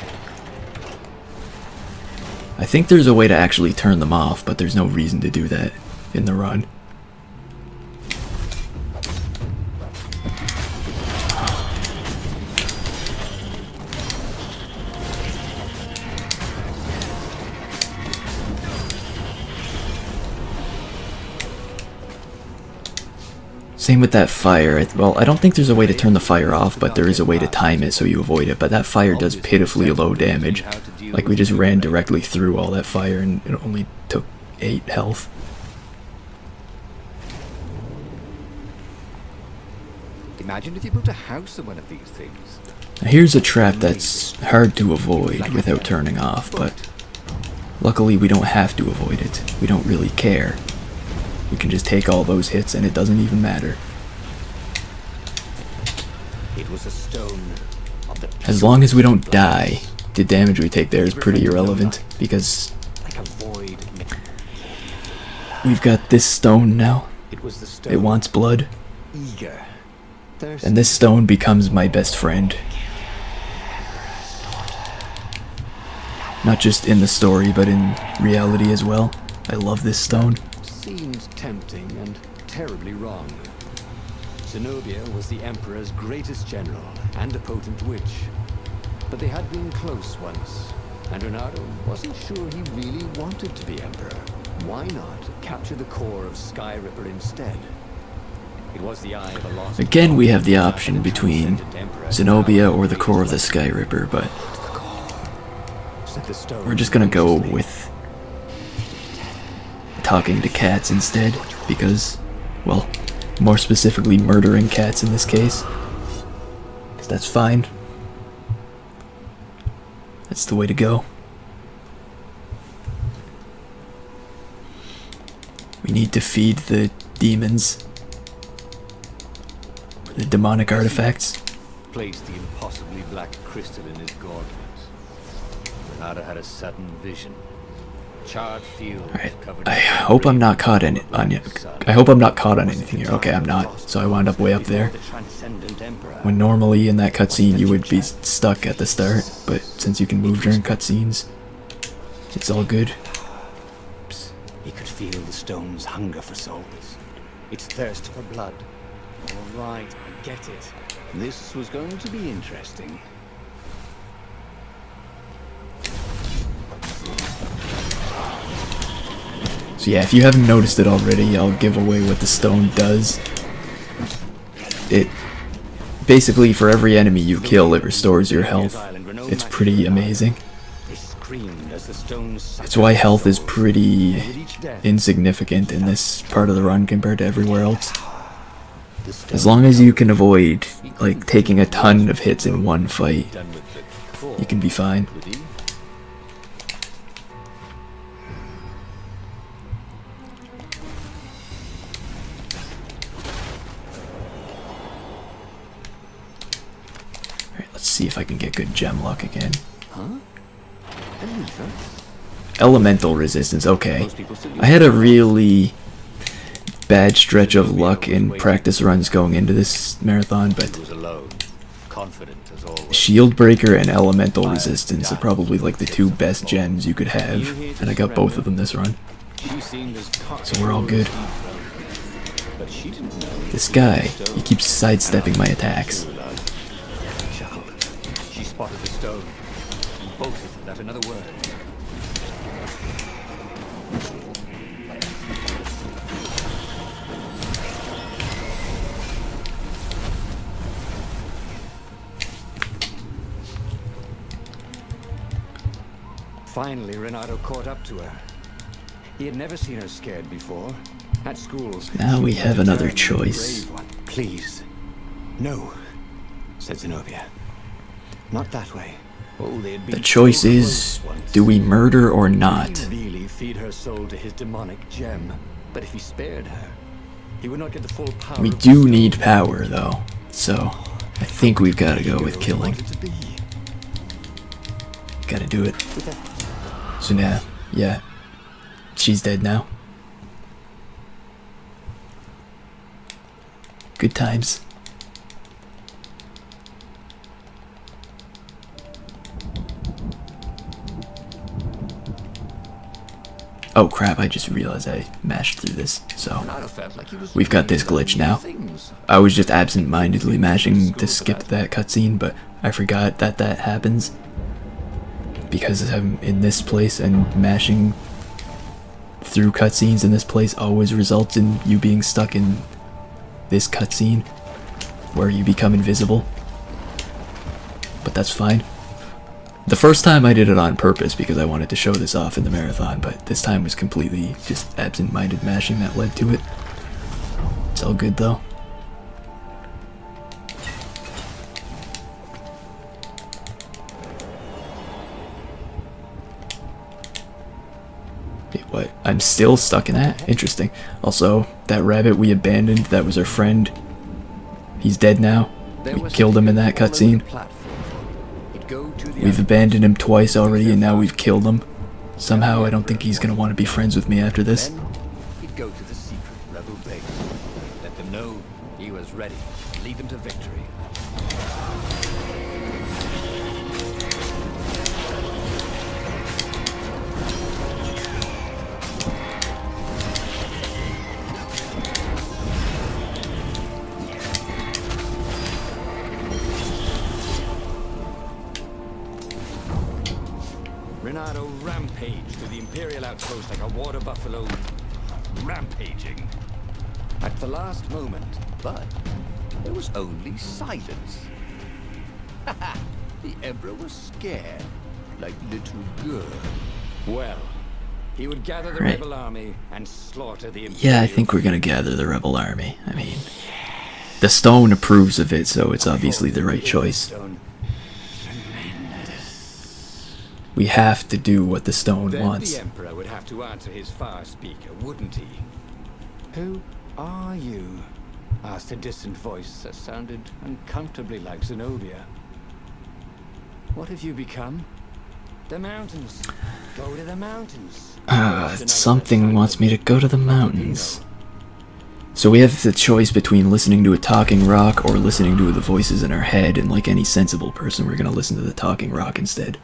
I think there's a way to actually turn them off, but there's no reason to do that in the run. Same with that fire. Well, I don't think there's a way to turn the fire off, but there is a way to time it so you avoid it. But that fire does pitifully low damage. Like, we just ran directly through all that fire and it only took 8 health. Imagine if you built a house of one of these things. Now here's a trap that's hard to avoid without turning off, but luckily we don't have to avoid it. We don't really care. We can just take all those hits and it doesn't even matter. It was a stone of the As long as we don't die, the damage we take there is pretty irrelevant, because like a void. we've got this stone now. It was the stone. It wants blood. Eager. Thirsty. And this stone becomes my best friend. Not just in the story, but in reality as well. I love this stone. Seems tempting and terribly wrong. Zenobia was the Emperor's greatest general and a potent witch. But they had been close once, and Renato wasn't sure he really wanted to be Emperor. Why not capture the core of Sky Ripper instead? It was the eye of a lost... Again, we have the option between Zenobia or the core of the Sky Ripper, but we're just gonna go with talking to cats instead, because, well, more specifically murdering cats in this case. 'Cause that's fine. That's the way to go. We need to feed the demons. The demonic artifacts. Placed the impossibly black crystal in his gauntlet. Renato had a sudden vision. Charred fields covered. I hope I'm not caught in I hope I'm not caught on anything here. Okay, I'm not. So I wound up way up there. When normally in that cutscene you would be stuck at the start, but since you can move during cutscenes, it's all good. He could feel the stone's hunger for souls, its thirst for blood. All right, I get it. This was going to be interesting. So yeah, if you haven't noticed it already, I'll give away what the stone does. It basically, for every enemy you kill, it restores your health. It's pretty amazing. It's why health is pretty insignificant in this part of the run compared to everywhere else. As long as you can avoid, like, taking a ton of hits in one fight, you can be fine. Alright, let's see if I can get good gem luck again. Elemental resistance, okay. I had a really bad stretch of luck in practice runs going into this marathon, but shield breaker and elemental resistance are probably like the two best gems you could have, and I got both of them this run, so we're all good. This guy, he keeps sidestepping my attacks. She spotted the stone and bolted without another word. Finally, Renato caught up to her. He had never seen her scared before. At school, now we have another choice. Please. No, said Zenobia. Not that way. Oh, the choice is, do we murder or not? Really feed her soul to his demonic gem. But if he spared her, he would not get the full power. We do need power, though, so I think we've got to go with killing. Gotta do it. So now, yeah, she's dead now. Good times. Oh crap, I just realized I mashed through this, so we've got this glitch now. I was just absent-mindedly mashing to skip that cutscene, but I forgot that that happens. Because I'm in this place, and mashing through cutscenes in this place always results in you being stuck in this cutscene where you become invisible. But that's fine. The first time I did it on purpose because I wanted to show this off in the marathon, but this time was completely just absent-minded mashing that led to it. It's all good though. What? I'm still stuck in that? Interesting. Also, that rabbit we abandoned, that was our friend. He's dead now. We killed him in that cutscene. We've abandoned him twice already, and now we've killed him. Somehow, I don't think he's gonna want to be friends with me after this. he'd go to the secret rebel base. Let them know he was ready to lead them to victory. Renato rampaged through the Imperial outpost like a water buffalo rampaging. At the last moment, but there was only silence. The Emperor was scared, like little girl. Well, he would gather the rebel army and slaughter the Imperial. Yeah, I think we're gonna gather the rebel army. I mean, the stone approves of it, so it's obviously the right choice. We have to do what the stone Then wants. the Emperor would have to answer his far speaker, wouldn't he? Who are you? Asked a distant voice that sounded uncomfortably like Zenobia. What have you become? The mountains. Go to the mountains. Something wants me to go to the mountains. So we have the choice between listening to a talking rock or listening to the voices in our head, and like any sensible person, we're gonna listen to the talking rock instead.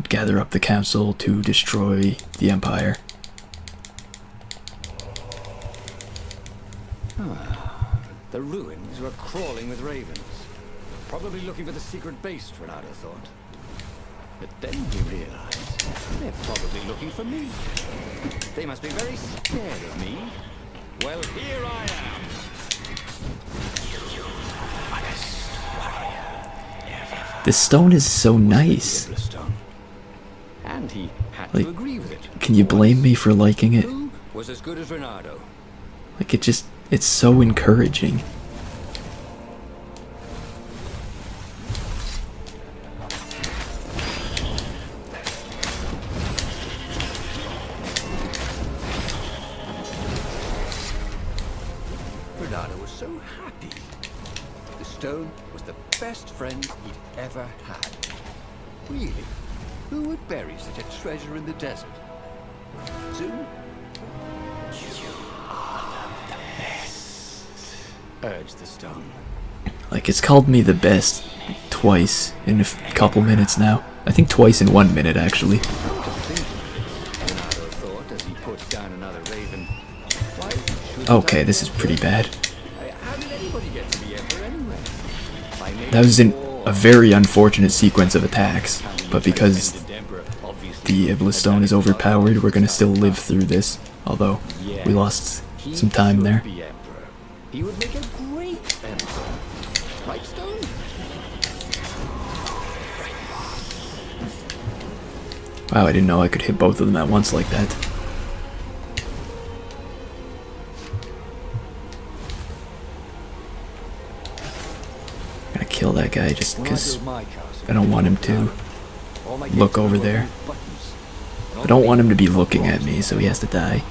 Gather up the council to destroy the Empire. The ruins were crawling with ravens. Probably looking for the secret base, Renato thought. But then he realized they're probably looking for me. They must be very scared of me. Well, here I am. This stone is so nice. And he had Like, to agree with it. Can you blame me for liking it? Who was as good as Renato? Like, it's so encouraging. Renato was so happy. The stone was the best friend he'd ever had. Really? Who would bury such a treasure in the desert? Soon, you are the best, urged the stone. Like, it's called me the best twice in a couple minutes now. I think twice in 1 minute, actually. Just thinking of it, Renato thought as he put down another raven. Why should Okay, this is pretty bad. How did anybody get to the Emperor anyway? By making That was war. a very unfortunate sequence of attacks, but because the Iblis Stone is overpowered, we're gonna still live through this, although we lost some time there. He would make a great emperor. Right, Stone? Wow, I didn't know I could hit both of them at once like that. I'm gonna kill that guy just because I don't want him to look over there. I don't want him to be looking at me, so he has to die.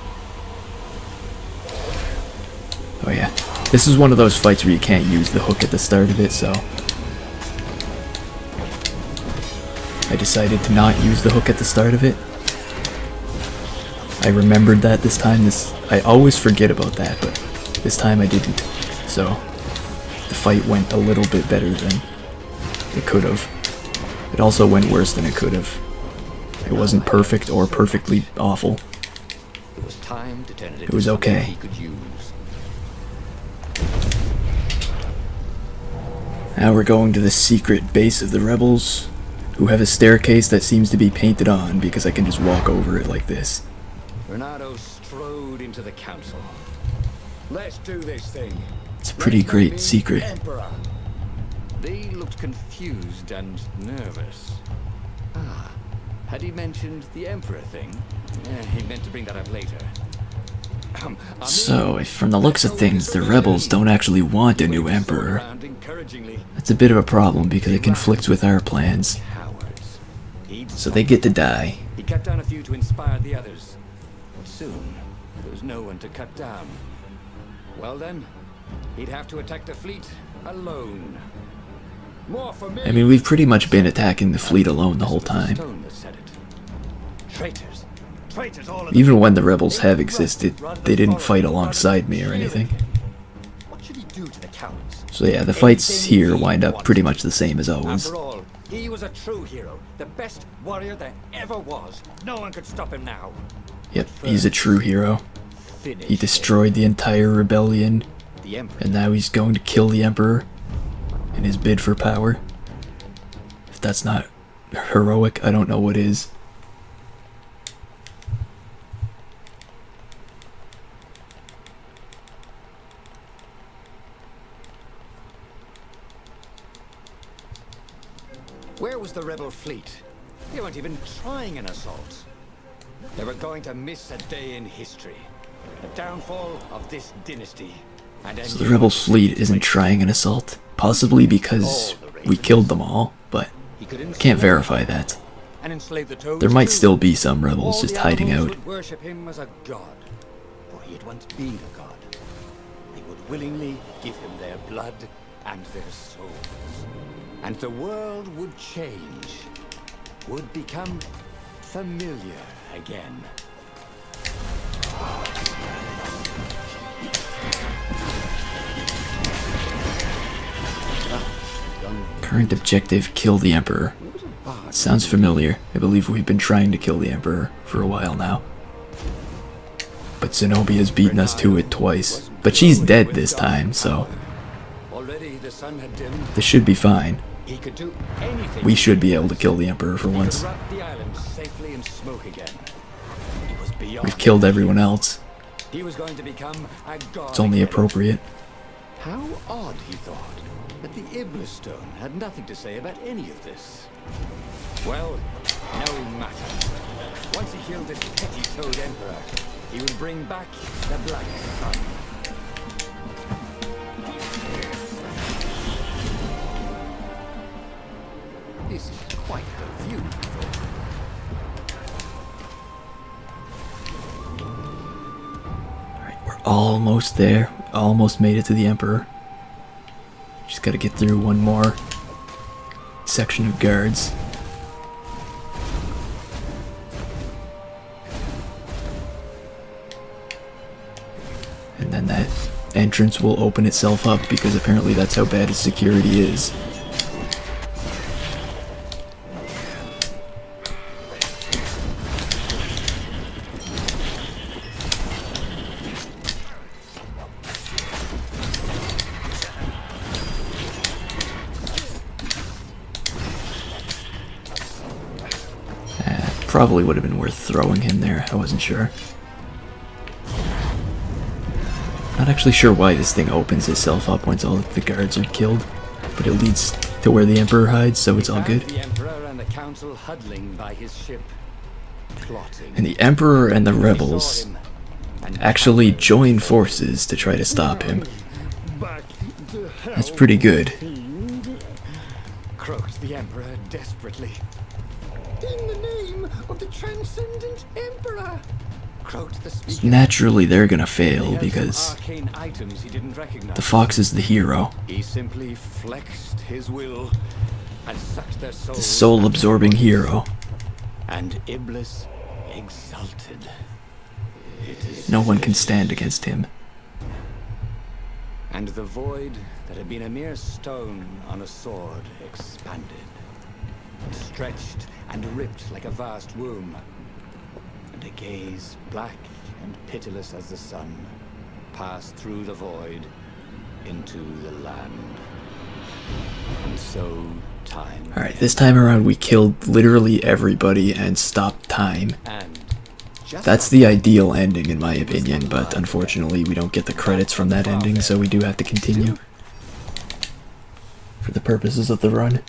Oh yeah. This is one of those fights where you can't use the hook at the start of it, so I decided to not use the hook at the start of it. I remembered that this time. I always forget about that, but this time I didn't. So the fight went a little bit better than it could have. It also went worse than it could have. It wasn't perfect or perfectly awful. It was time to turn it It was into something okay. he could use. Now we're going to the secret base of the rebels, who have a staircase that seems to be painted on because I can just walk over it like this. Renato strode into the council. Let's do this thing. It's a pretty Let's great make secret. Emperor. They looked confused and nervous. Had he mentioned the Emperor thing? He meant to bring that up later. So, from the looks of things, the rebels don't actually want a new emperor. That's a bit of a problem because it conflicts with our plans. So they get to die. He cut down a few to inspire the others. Soon, there was no one to cut down. Well then, he'd have to attack the fleet alone. More for me. I mean, we've pretty much been attacking the fleet alone the whole time. Traitors. Traitors all of Even when the rebels have existed, they didn't fight alongside me or anything. What should he do to the cowards? So yeah, the fights here wind up pretty much the same as always. After all, he was a true hero, the best warrior there ever was. No one could stop him now. Yep, he's a true hero. Finish He destroyed the entire rebellion, the Emperor. and now he's going to kill the Emperor in his bid for power. If that's not heroic, I don't know what is. Where was the rebel fleet? They weren't even trying an assault. They were going to miss a day in history. The downfall of this dynasty. And So the rebel fleet isn't trying an assault, possibly because we killed them all, but I can't verify that. And enslave the toads There might too. still be some rebels All just the hiding animals out. would worship him as a god, for he had once been a god. They would willingly give him their blood and their souls. And the world would change, would become familiar again. Current objective, kill the Emperor. Sounds familiar. I believe we've been trying to kill the Emperor for a while now. But Zenobia's beaten us to it twice. But she's dead this time, so Already the sun had dimmed. this should be fine. He could do anything. We should be able to kill the Emperor for He could once. wrap the island safely in smoke again. He was beyond. We've killed everyone else. He was going to become a god. It's only again. appropriate. How odd, he thought, that the Iblis Stone had nothing to say about any of this. Well, no matter. Once he killed this petty toad emperor, he would bring back the Black Sun. This is quite the view, he thought. Alright, we're almost there. Almost made it to the Emperor. Just gotta get through one more section of guards. And then that entrance will open itself up because apparently that's how bad its security is. Probably would have been worth throwing him there, I wasn't sure. Not actually sure why this thing opens itself up once all the guards are killed, but it leads to where the Emperor hides, so it's all good. The Emperor and the Council huddling by his ship, plotting. And the Emperor and the He rebels saw him, and actually join forces to try to stop him. Back to hell. That's pretty good. croaked the Emperor desperately. In the name of the Transcendent Emperor! Croaked the speaker. Naturally, they're gonna He fail had some because arcane items he didn't recognize. the fox is the hero. He simply flexed his will and sucked their souls. The soul-absorbing hero. And Iblis exulted. It is No one can stand against him. And the void that had been a mere stone on a sword expanded, stretched and ripped like a vast womb, and a gaze black and pitiless as the sun passed through the void into the land. And so time Alright, this time around we killed literally everybody and stopped time. and just That's the ideal ending in my opinion, but unfortunately we don't get the credits from that ending, so we do have to continue. For the purposes of the run.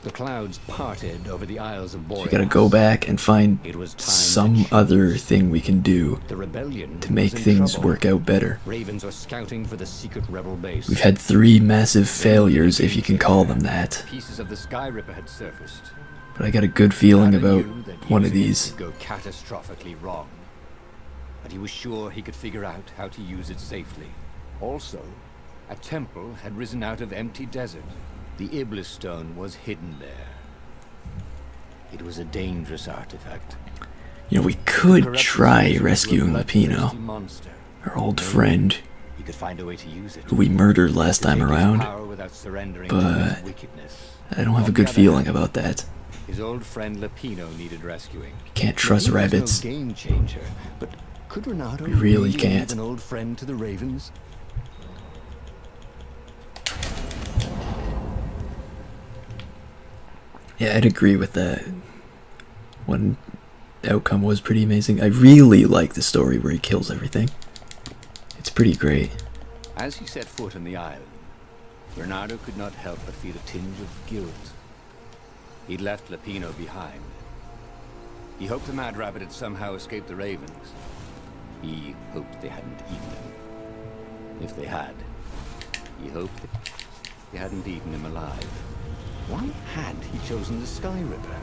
the clouds parted over the Isles of Boreas. We gotta go back and find It was time some to choose. other thing we can do The rebellion to make was in things trouble. work out better. Ravens were scouting for the secret rebel base. We've had 3 massive failures, if you can call them that. Pieces of the Sky Ripper had surfaced. But I got a good feeling Father about knew that one of using it these. could go catastrophically wrong. But he was sure he could figure out how to use it safely. Also, a temple had risen out of empty desert. The Iblis stone was hidden there. It was a dangerous artifact. You know, we could try rescuing Lapino, our old friend, He could find a way to use it. who we murdered last time around, but I don't have a good feeling about that. His old friend Lapino needed rescuing. Can't trust He was rabbits. No game changer, but could Renato We really leave can't. an old friend to the Ravens? Yeah, I'd agree with that. One outcome was pretty amazing. I really like the story where he kills everything. It's pretty great. As he set foot on the island, Bernardo could not help but feel a tinge of guilt. He'd left Lapino behind. He hoped the Mad Rabbit had somehow escaped the Ravens. He hoped they hadn't eaten him. If they had, he hoped they hadn't eaten him alive. Why had he chosen the Sky Ripper?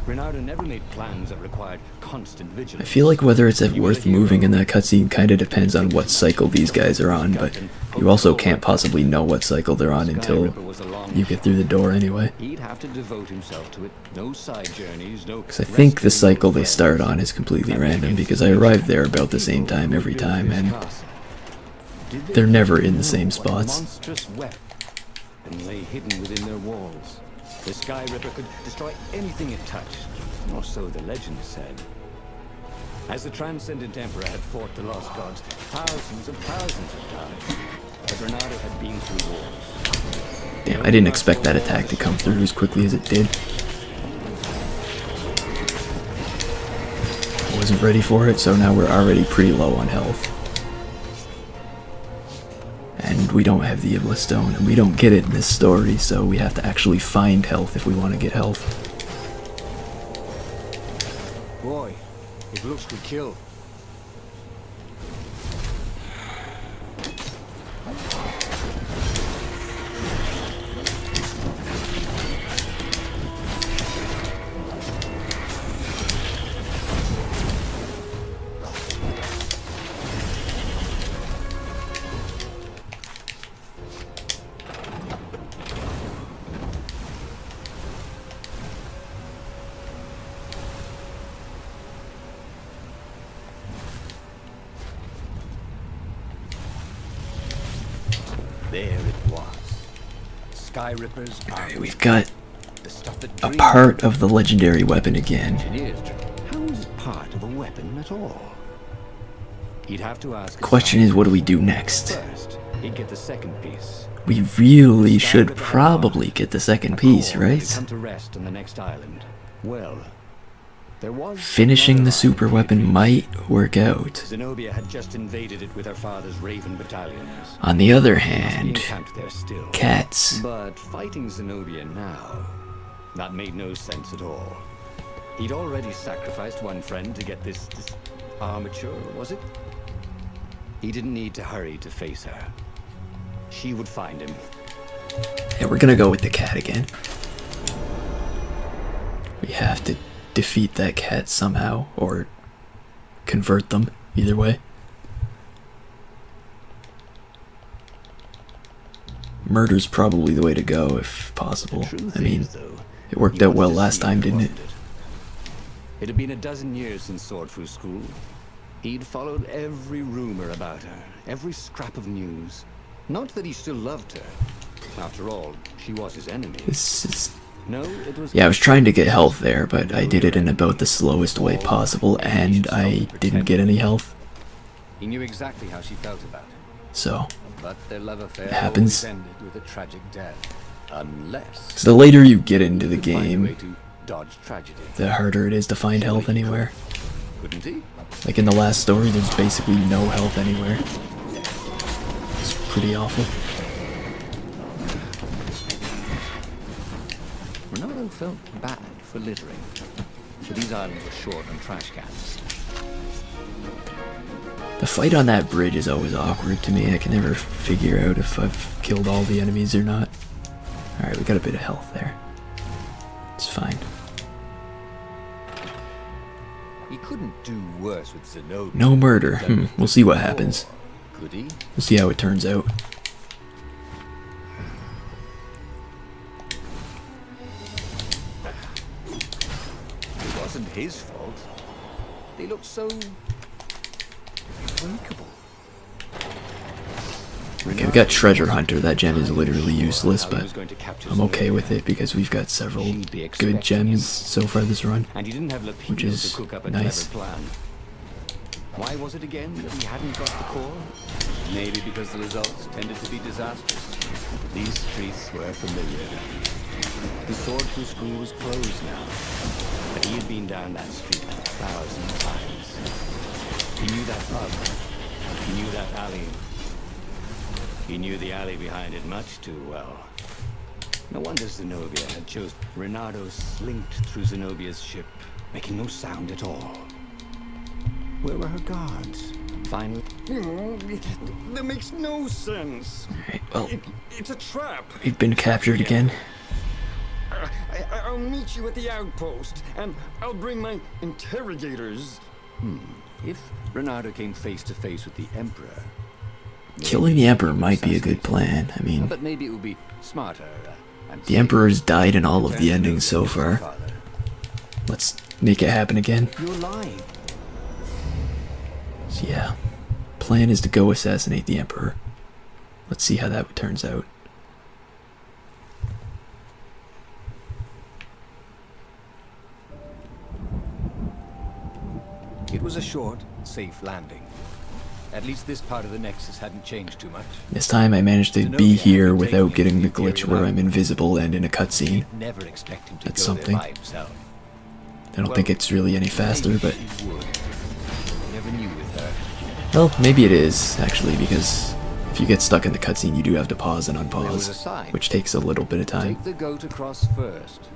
Bernardo never made plans that required constant I vigilance. feel like whether it's worth moving in that cutscene kind of depends on what cycle these guys are on, but you also can't possibly know what cycle they're on until you get through the door anyway. He'd have to devote himself to it. No side journeys, no. Because I think the cycle they start on is completely random, because I arrived there about the same time every time, and they're never in the same spots. Monstrous weapon lay hidden within their walls. The Sky Ripper could destroy anything it touched, or so the legend said. As the Transcendent Emperor had fought the Lost Gods, thousands had died. But Bernardo had been through wars. Damn, I didn't expect that attack to come through as quickly as it did. I wasn't ready for it, so now we're already pretty low on health. And we don't have the Iblis Stone, and we don't get it in this story, so we have to actually find health if we want to get health. Boy, if looks could kill. There it was. Sky Rippers. Alright, we've got The stuff that a part of the legendary weapon again. How is it part of a weapon at all? He'd have to ask. Question is, what do we do next? First, he'd get the second piece. We really should probably get the second piece, right? Come to rest on the next island. Well, there was Finishing the another super island. weapon might work out. Zenobia had just invaded it with her father's Raven battalions. On the other Must be hand, encamped there still. cats. But fighting Zenobia now, that made no sense at all. He'd already sacrificed one friend to get this armature, was it? He didn't need to hurry to face her. She would find him. Yeah, we're gonna go with the cat again. We have to defeat that cat somehow, or convert them, either way. Murder's probably the way to go, if possible. I mean, it worked out well last time, didn't it? It had been a dozen years since Swordfu School. He'd followed every rumor about her, every scrap of news. Not that he still loved her. After all, she was his enemy. This is... No, it was... Yeah, I was trying to get health there, but I did it in about the slowest way possible, and I didn't get any health. He knew exactly how she felt about him. So, But their love affair it happens. always ended with a tragic death. Unless... So the later you get into the he could find a way game, to dodge tragedy. the harder it is to find health anywhere. Couldn't he? Like in the last story, there's basically no health anywhere. It's pretty awful. Ronaldo felt bad for littering. But these islands were short on trash cans. The fight on that bridge is always awkward to me. I can never figure out if I've killed all the enemies or not. Alright, we got a bit of health there. It's fine. He couldn't do worse with Zenobia. No murder. We'll see what happens. Could he? We'll see how it turns out. wasn't his fault. They looked so unbreakable. Okay, we got Treasure Hunter. That gem is literally useless, but I'm okay with it because we've got several good gems so far this run, And he didn't have which Lapino is to cook up a nice. clever plan. Why was it again that he hadn't got the core? Maybe because the results tended to be disastrous. These streets were familiar. The swordfish school was closed now, but he had been down that street 1,000 times. He knew that pub. He knew that alley. He knew the alley behind it much too well. No wonder Zenobia had chosen. Renato slinked through Zenobia's ship, making no sound at all. Where were her guards? Finally... That makes no sense. Alright, well, It's a trap. we've been captured again. I'll meet you at the outpost, and I'll bring my interrogators. If Renato came face to face with the Emperor... Killing the Emperor might be a good plan. I mean, But maybe it would be smarter. And the Emperor's died in all of the endings so far. Father. Let's make it happen again. You're lying. So yeah, plan is to go assassinate the Emperor. Let's see how that turns out. It was a short, safe landing. At least this part of the Nexus hadn't changed too much. This time I managed to be here without getting the glitch where I'm invisible and in a cutscene. Never expect him to That's go there something. by himself. I don't think it's really any faster, but... Maybe she would. Never knew with her. Well, maybe it is, actually, because if you get stuck in the cutscene, you do have to pause and There was a unpause, sign. which takes a little bit of time. Take the goat across first.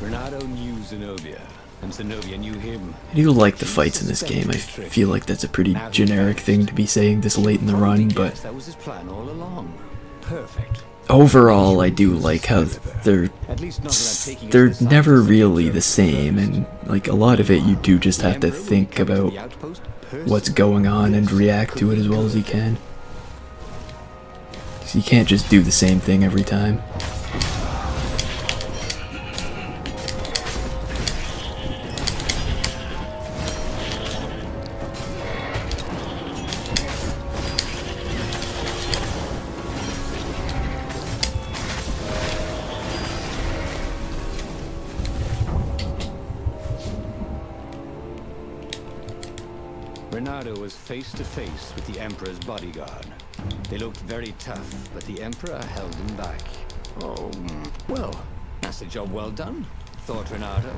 Renato knew Zenobia, and Zenobia knew him. I do like the fights in this game. I feel like that's a pretty generic thing to be saying this late in the run, but That was his plan all along. Perfect. overall I do like how they're At least not that I'm taking they're us to the never side. really the same, and like a lot of it you do just have to think about what's going on and react to it as well as you can. 'Cause you can't just do the same thing every time. Renato was face to face with the Emperor's bodyguard. They looked very tough, but the Emperor held them back. Oh, well, that's a job well done, thought Renato.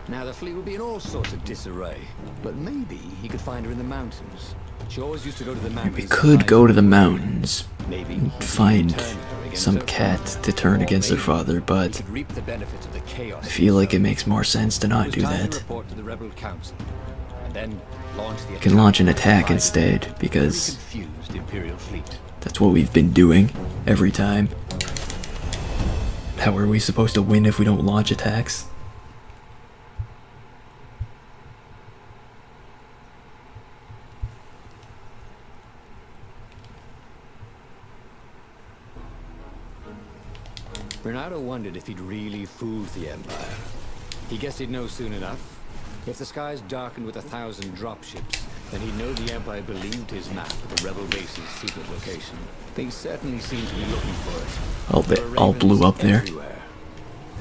Now the fleet will be in all sorts of disarray, but maybe he could find her in the mountains. She always used to go to the mountains. We could go to the mountains, Maybe he could find turn her against some her cat father. to turn Or against her maybe father, he but could reap the benefits of the chaos. I feel like it himself. makes more sense to It not was do time to that. report to the Rebel Council, and then launch the You can launch an attack Divide instead, the because very confused Imperial fleet. that's what we've been doing every time. How are we supposed to win if we don't launch attacks? Renato wondered if he'd really fooled the Empire. He guessed he'd know soon enough. If the skies darkened with 1,000 dropships, then he'd know the Empire believed his map of the rebel base's secret location. They certainly seemed to be looking for it. Oh, There they were all ravens blew up there. everywhere.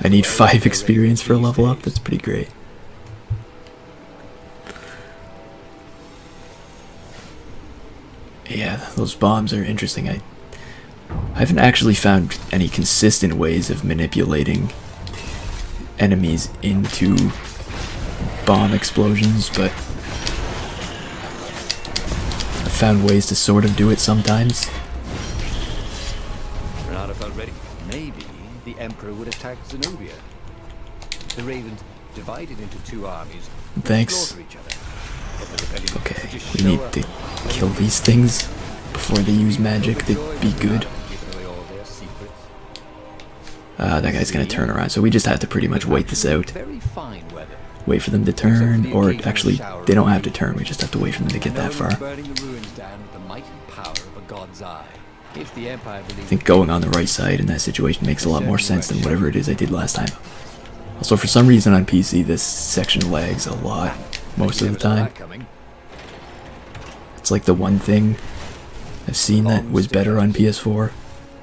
I need 5 experience for a level up. That's pretty great. Yeah, those bombs are interesting. I haven't actually found any consistent ways of manipulating enemies into bomb explosions, but I've found ways to sort of do it sometimes. Renato felt ready. Maybe the Emperor would attack Zenobia. The ravens, divided into 2 armies, would Thanks. slaughter each other. If the rebellion Okay, could just we show need up, to kill these things before they use magic to be good. Giving away all their secrets. That guy's gonna turn around, so we just have to pretty much wait this out. Very fine weather. Wait for them to turn, or actually, they don't have to turn, we just have to wait for them to get that far. Burning the ruins down with the mighty power of a god's eye. If the Empire I think going on the right side in that situation makes a lot more sense than whatever it is I did last time. Also, for some reason on PC, this section lags a lot, most of the time. It's like the one thing I've seen that was better on PS4.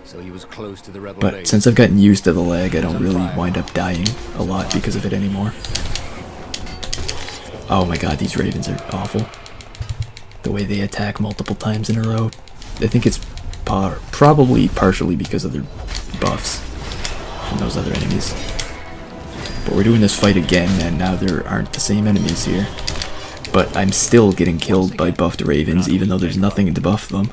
So he was close to the rebel But base. since I've gotten used to the lag, I don't really wind up dying a lot because of it anymore. Oh my god, these ravens are awful. The way they attack multiple times in a row. I think it's probably partially because of their buffs from those other enemies. But we're doing this fight again, and now there aren't the same enemies here. But I'm still getting killed by buffed ravens, even though there's nothing to buff them.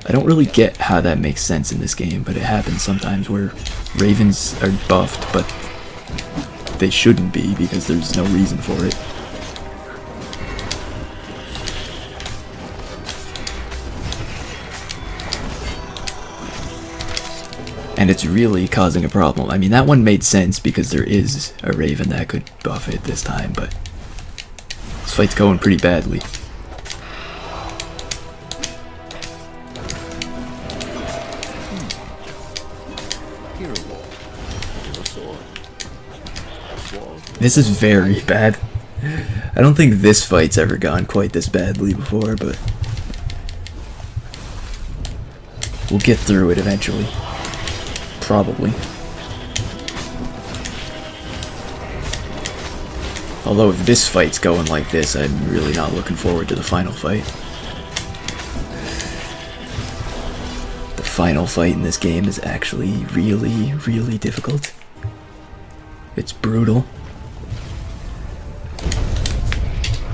I don't really get how that makes sense in this game, but it happens sometimes where ravens are buffed, but they shouldn't be because there's no reason for it. And it's really causing a problem. I mean, that one made sense because there is a raven that could buff it this time, but this fight's going pretty badly. This is very bad. I don't think this fight's ever gone quite this badly before, but we'll get through it eventually. Probably. Although if this fight's going like this, I'm really not looking forward to the final fight. The final fight in this game is actually really, really difficult. It's brutal.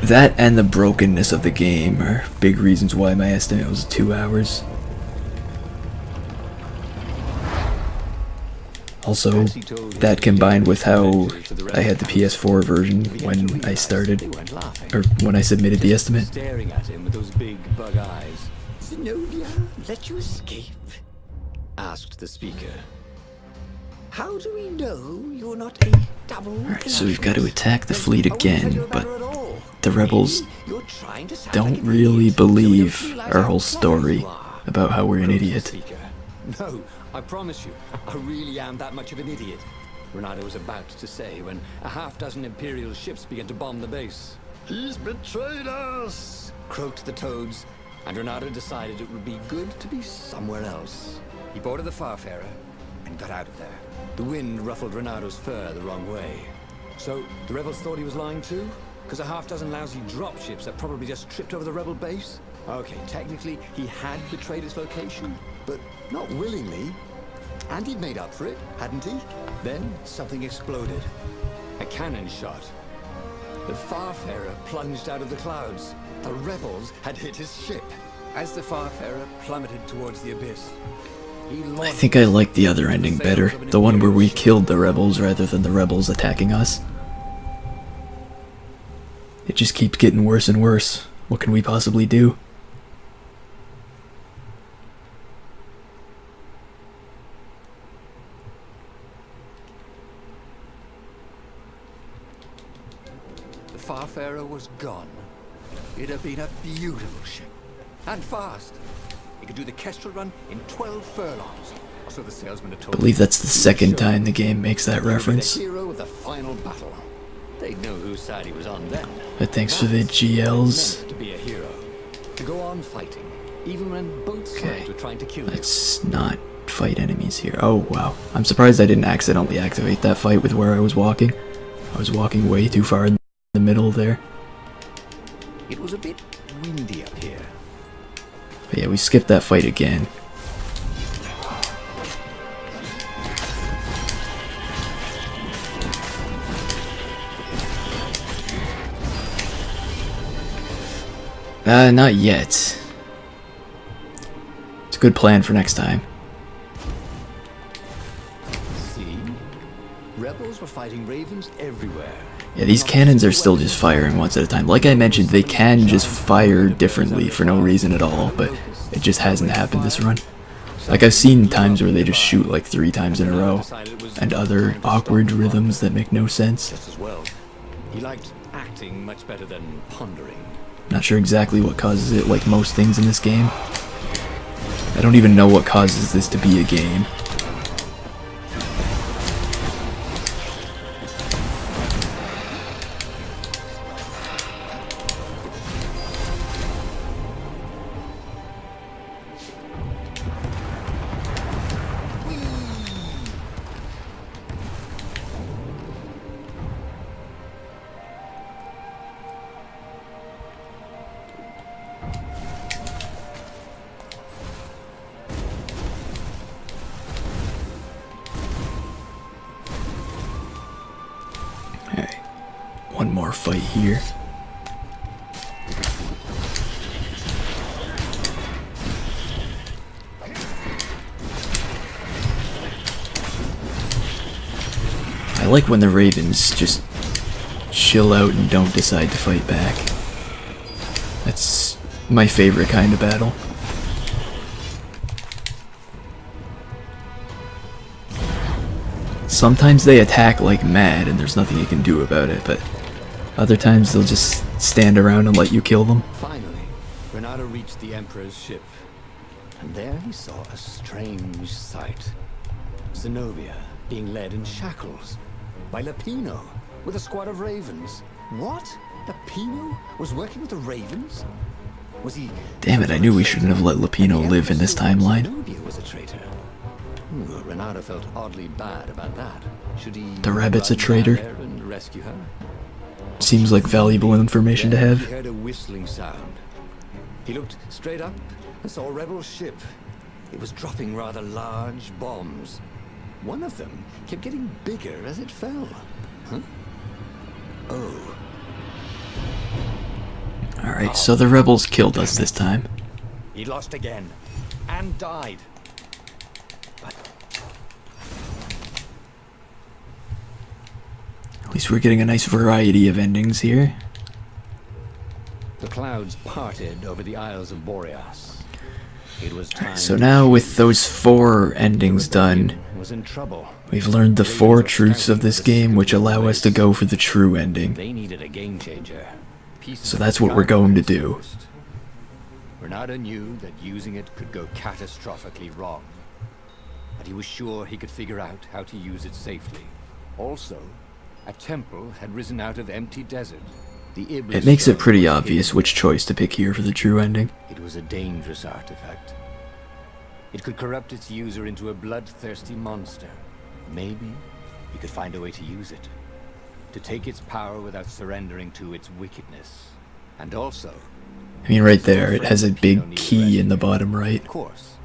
That and the brokenness of the game are big reasons why my estimate was 2 hours. Also, that combined with how I had the PS4 version when I started, or when I submitted the estimate. Staring at him with those big bug eyes. Zenobia, let you escape? Asked the speaker. How do we know you're not a double? Alright, so we've got to attack the fleet again, but the rebels don't really believe our whole story about how we're an idiot. No, I promise you, I really am that much of an idiot. Renato was about to say when a half-dozen Imperial ships began to bomb the base. He's betrayed us! Croaked the toads, and Renato decided it would be good to be somewhere else. He boarded the Farfarer and got out of there. The wind ruffled Renato's fur the wrong way. So, the rebels thought he was lying too? Because a half-dozen lousy dropships that probably just tripped over the rebel base? Okay, technically, he had betrayed its location, but not willingly. And he'd made up for it, hadn't he? Then, something exploded. A cannon shot. The Farfarer plunged out of the clouds. The rebels had hit his ship. As the Farfarer plummeted towards the abyss, I think I like the other ending better, the one where we killed the rebels rather than the rebels attacking us. It just keeps getting worse and worse. What can we possibly do? the Farfarer was gone. It had been a beautiful ship. And fast. It could do the Kestrel run in 12 furlongs. So the salesman had told I believe that's the second time the game makes that reference. The hero of the final battle. They'd know whose side he was on then. But thanks for the GLs. Meant to be a hero. To go on fighting, even when both sides were trying to kill you. Let's not fight enemies here. Oh, wow. I'm surprised I didn't accidentally activate that fight with where I was walking. I was walking way too far in the middle there. It was a bit windy up here. But yeah, we skipped that fight again. Not yet. It's a good plan for next time. See? Rebels were fighting ravens everywhere. Yeah, these cannons are still just firing once at a time. Like I mentioned, they can just fire differently for no reason at all, but it just hasn't happened this run. Like, I've seen times where they just shoot like 3 times in a row, and other awkward rhythms that make no sense. Just as well. He liked acting much better than pondering. Not sure exactly what causes it, like most things in this game. I don't even know what causes this to be a game. Alright, one more fight here. I like when the ravens just chill out and don't decide to fight back. That's my favorite kind of battle. Sometimes they attack like mad and there's nothing you can do about it, but other times they'll just stand around and let you kill them. Finally, Renato reached the Emperor's ship, and there he saw a strange sight. Zenobia being led in shackles by Lapino with a squad of ravens. What? Lapino was working with the ravens? Was he... Damn it, I knew we shouldn't have let Lapino live in this timeline. Zenobia was a traitor. Renato felt oddly bad about that. Should he... The rabbit's a run down traitor. there and rescue her? Seems like valuable information to Then have. He heard a whistling sound. He looked straight up and saw a rebel ship. It was dropping rather large bombs. One of them kept getting bigger as it fell. Huh? Oh. Alright, so the rebels killed us this time. He lost again. And died. But At least we're getting a nice variety of endings here. the clouds parted over the Isles of Boreas. It was time. So now with those 4 endings done, was in trouble. we've learned the 4 truths of this game which allow us to go for the true ending. They needed a game changer. So that's what we're going to do. Renato knew that using it could go catastrophically wrong, but he was sure he could figure out how to use it safely. Also, a temple had risen out of empty desert. The Iblis It makes it stone pretty was obvious hidden. which choice to pick here for the true ending. It was a dangerous artifact. It could corrupt its user into a bloodthirsty monster. Maybe he could find a way to use it, to take its power without surrendering to its wickedness. And also, I mean, right there, it has a big key in the bottom right. of course,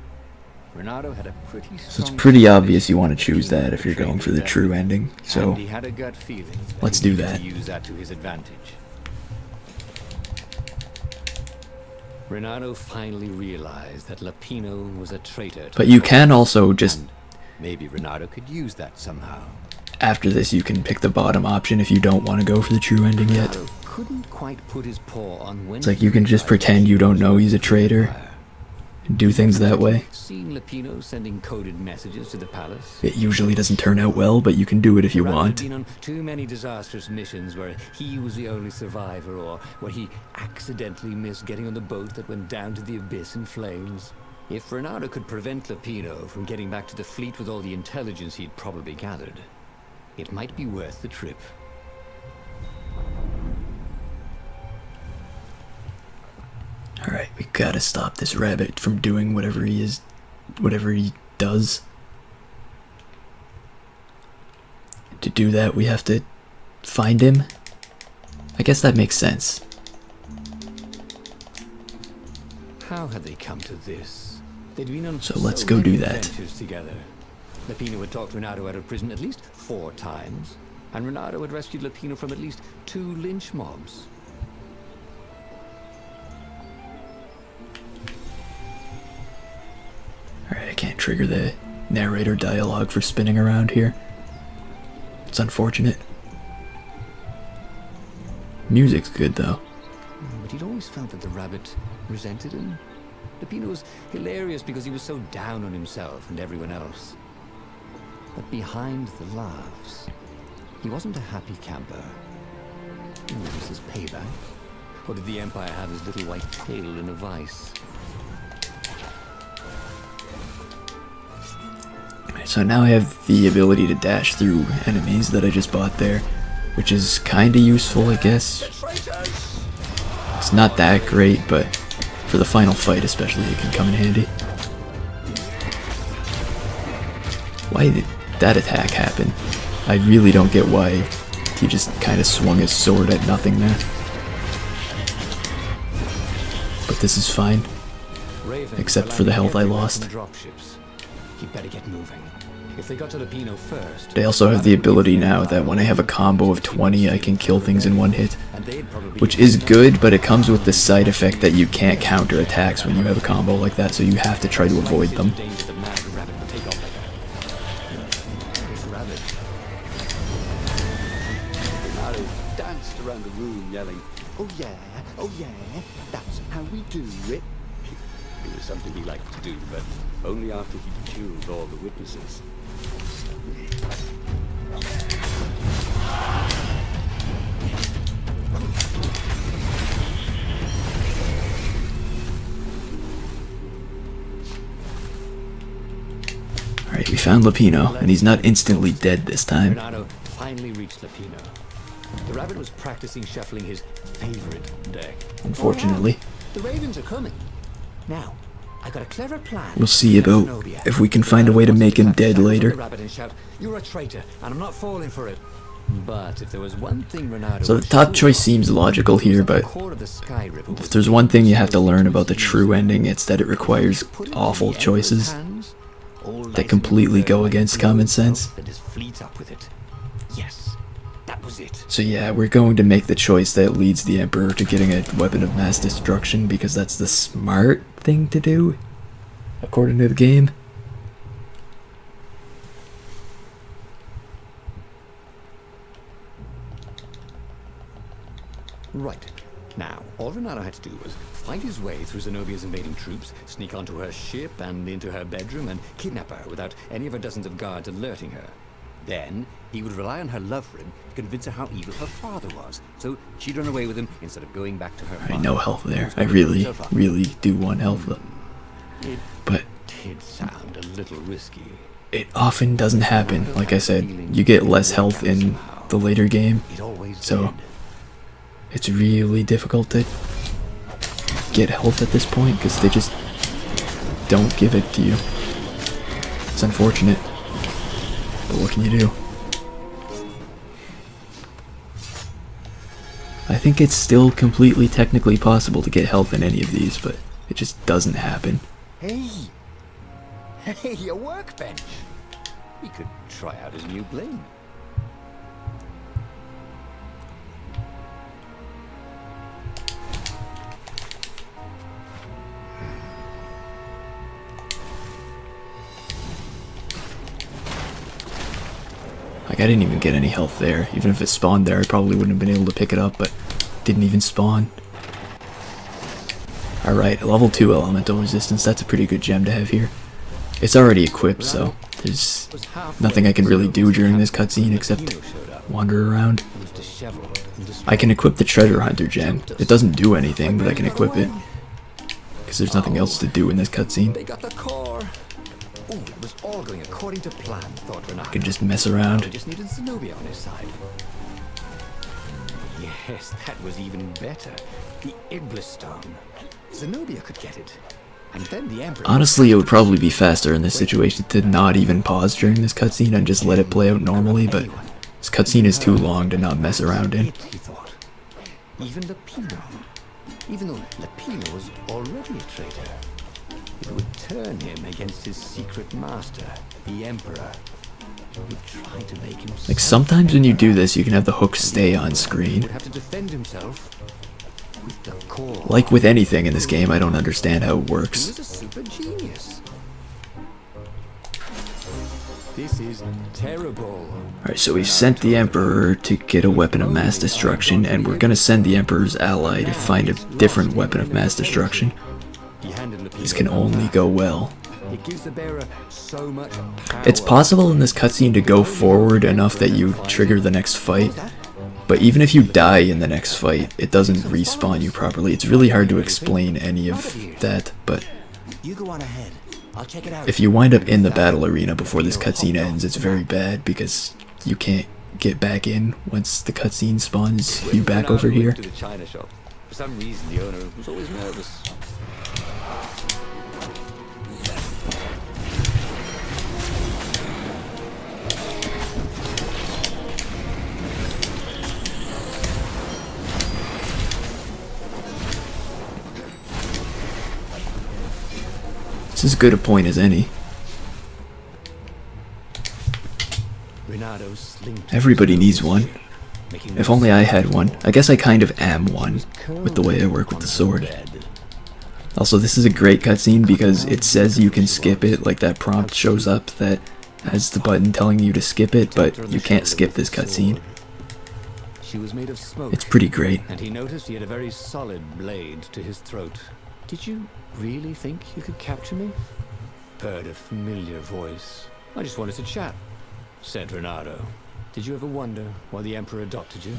Renato had a pretty So it's strong pretty suspicion obvious you want to choose he that if you're betrayed going for the them. true ending. So And he had a gut feeling that let's he do needed that. to use that to his advantage. Renato finally realized that Lapino was a traitor. to But you the can cause, also just, and maybe Renato could use that somehow. after this, you can pick the bottom option if you don't want to go for the true ending yet. Renato couldn't quite put his paw on when It's like you can just pretend you don't know he's a traitor and do things that way. Seen Lapino sending coded messages to the palace? It usually doesn't turn out well, but you can do it if you Renato had want. been on too many disastrous missions where he was the only survivor, or where he accidentally missed getting on the boat that went down to the abyss in flames. If Renato could prevent Lapino from getting back to the fleet with all the intelligence he'd probably gathered, it might be worth the trip. Alright, we gotta stop this rabbit from doing whatever he does. To do that, we have to find him. I guess that makes sense. How had they come to this? They'd been on So let's go do many that. adventures together. Lapino had talked Renato out of prison at least 4 times, and Renato had rescued Lapino from at least 2 lynch mobs. Alright, I can't trigger the narrator dialogue for spinning around here. It's unfortunate. Music's good though. But he'd always felt that the rabbit resented him. Lupino was hilarious because he was so down on himself and everyone else. But behind the laughs, he wasn't a happy camper. Was this payback? Or did the Empire have his little white tail in a vice? So now I have the ability to dash through enemies that I just bought there, which is kinda useful, I guess. It's not that great, but for the final fight especially, it can come in handy. Why did that attack happen? I really don't get why he just kinda swung his sword at nothing there. But this is fine, except for the health I lost. He'd better get moving. If they got to Lupino first, They also have the ability now that when I have a combo of 20, I can kill things in one hit, which is good, but it comes with the side effect that you can't counter attacks when you have a combo like that, so you have to try to avoid them. Danced around the room yelling, oh yeah, that's how we do it. It was something he liked to do, but only after he'd killed all the witnesses. Alright, we found Lupino, and he's not instantly dead this time. Renato finally reached Lupino. The rabbit was practicing shuffling his favorite deck. Unfortunately. The ravens are coming. Now, I got a clever plan. We'll see about if we can find a way to make him dead later. The rabbit and shout, "You're a traitor, and I'm not falling for it." But if there was one thing Renato So the was top sure choice seems logical here, but core of the Sky River if was there's one thing you have to learn about the true ending, it's that it requires put it in awful the choices Emperor's hands, all that light completely and go burn against and common blow sense. itself and his fleet up with it. Yes, that was it. So yeah, we're going to make the choice that leads the Emperor to getting a weapon of mass destruction because that's the smart thing to do, according to the game. Right. Now, all Renato had to do was find his way through Zenobia's invading troops, sneak onto her ship and into her bedroom, and kidnap her without any of her dozens of guards alerting her. Then, he would rely on her love for him to convince her how evil her father was, so she'd run away with him instead of going back to her Alright, father. no health there. I really, really do want health though. It But did sound a little risky. it often doesn't happen. Like I said, you get less health in the later game, It always so did. it's really difficult to get health at this point because they just don't give it to you. It's unfortunate, but what can you do? I think it's still completely technically possible to get health in any of these, but it just doesn't happen. Hey! Hey, a workbench! He could try out his new blade. Like, I didn't even get any health there. Even if it spawned there, I probably wouldn't have been able to pick it up, but it didn't even spawn. Alright, level 2 elemental resistance. That's a pretty good gem to have here. It's already equipped, so there's nothing I can really do during this cutscene except wander around. I can equip the treasure hunter gem. It doesn't do anything, but I can equip it. Because there's nothing else to do in this cutscene. They got the core! Oh, it was all going according to plan, thought Renato. I can just mess He around. just needed Zenobia on his side. Yes, that was even better. The Iblis Stone. Zenobia could get it. And then the Emperor... Honestly, it would probably be faster in this situation to not even pause during this cutscene and just let it play out normally, but this cutscene is too long to not mess around in. He thought. Even Lupino. Even though Lupino was already a traitor. It would turn him against his secret master, the Emperor. It would try to make him... Like, sometimes when you do this, you can have the hook stay on screen. would have to defend himself with the core. Like with anything in this game, I don't understand how it He works. was a super genius. This is terrible. Alright, so we've sent the Emperor to get a weapon of mass destruction, and we're gonna send the Emperor's ally to find a different weapon of mass destruction. He handed Lupino This can only go well. It gives the bearer so much power. It's possible in this cutscene to go forward enough that you trigger the next fight, but even if you die in the next fight, it doesn't respawn you properly. It's really hard to explain any of that, but You go on ahead. I'll check it out. if you wind up in the battle arena before this cutscene ends, it's very bad because you can't get back in once the cutscene spawns you back over here. To the china shop. For some reason, the owner was always nervous. It's as good a point as any. Renato slinked. Everybody needs one. Making If only I had one. I guess I kind of am one, with the way I work with the sword. Also, this is a great cutscene because it says you can skip it, like that prompt shows up that has the button telling you to skip it, but you can't skip this cutscene. She was made of smoke. It's pretty great. And he noticed he had a very solid blade to his throat. Did you really think you could capture me? Heard a familiar voice. I just wanted to chat, said Renato. Did you ever wonder why the Emperor adopted you?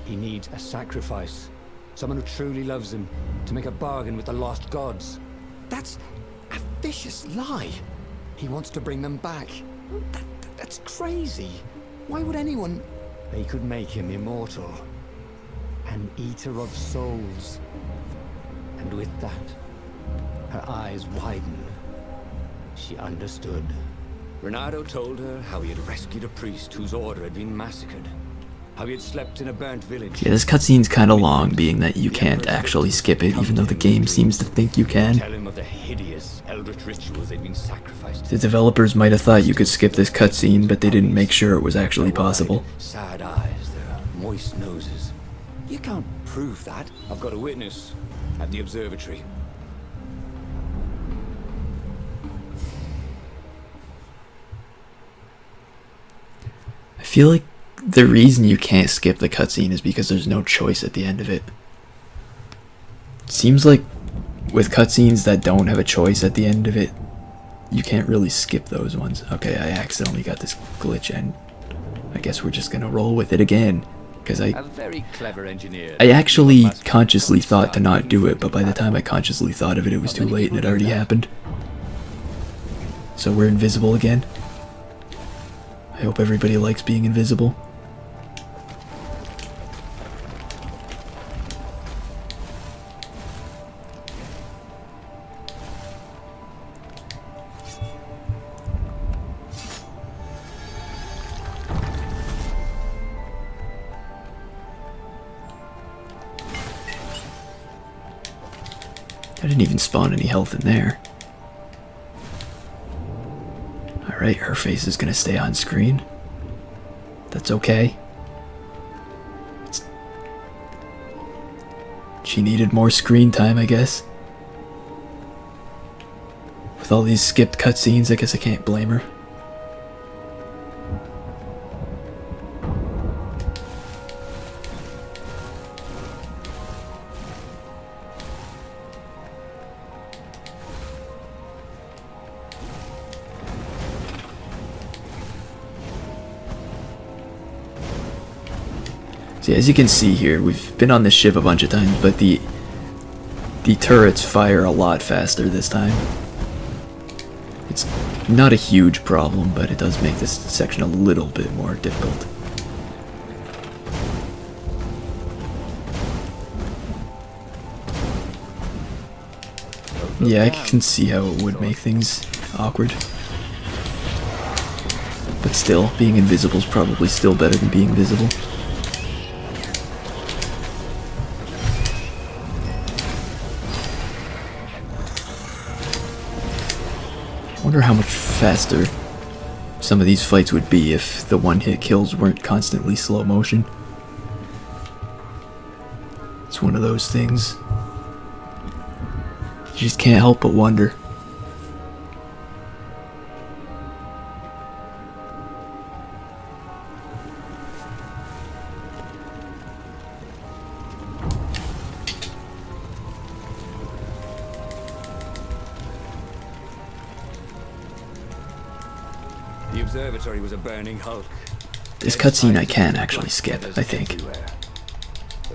He needs a sacrifice. Someone who truly loves him, to make a bargain with the lost gods. That's a vicious lie. He wants to bring them back. That's crazy. Why would anyone... They could make him immortal. An eater of souls. And with that, her eyes widened. She understood. Renato told her how he had rescued a priest whose order had been massacred. How he had slept in a burnt village. Yeah, this cutscene's kind of long, being that you can't actually skip it, even though the game seems to think you can. Tell him of the hideous eldritch rituals they'd been sacrificed. The developers might have thought you could skip this cutscene, but they didn't make sure it was actually possible. Sad eyes, their moist noses. You can't prove that. I've got a witness at the observatory. I feel like the reason you can't skip the cutscene is because there's no choice at the end of it. It seems like with cutscenes that don't have a choice at the end of it, you can't really skip those ones. Okay, I accidentally got this glitch and I guess we're just gonna roll with it again. Because A very clever engineer. I actually consciously thought to not do it, but by the time I consciously thought of it, it was too late and it already happened. So we're invisible again. I hope everybody likes being invisible. I didn't even spawn any health in there. Alright, her face is gonna stay on screen. That's okay. She needed more screen time, I guess. With all these skipped cutscenes, I guess I can't blame her. So as you can see here, we've been on this ship a bunch of times, but the turrets fire a lot faster this time. It's not a huge problem, but it does make this section a little bit more difficult. Yeah, I can see how it would make things awkward. But still, being invisible is probably still better than being visible. I wonder how much faster some of these fights would be if the one-hit kills weren't constantly slow motion. It's one of those things. You just can't help but wonder. The observatory was a burning hulk. This cutscene I can actually skip, I think. Everywhere.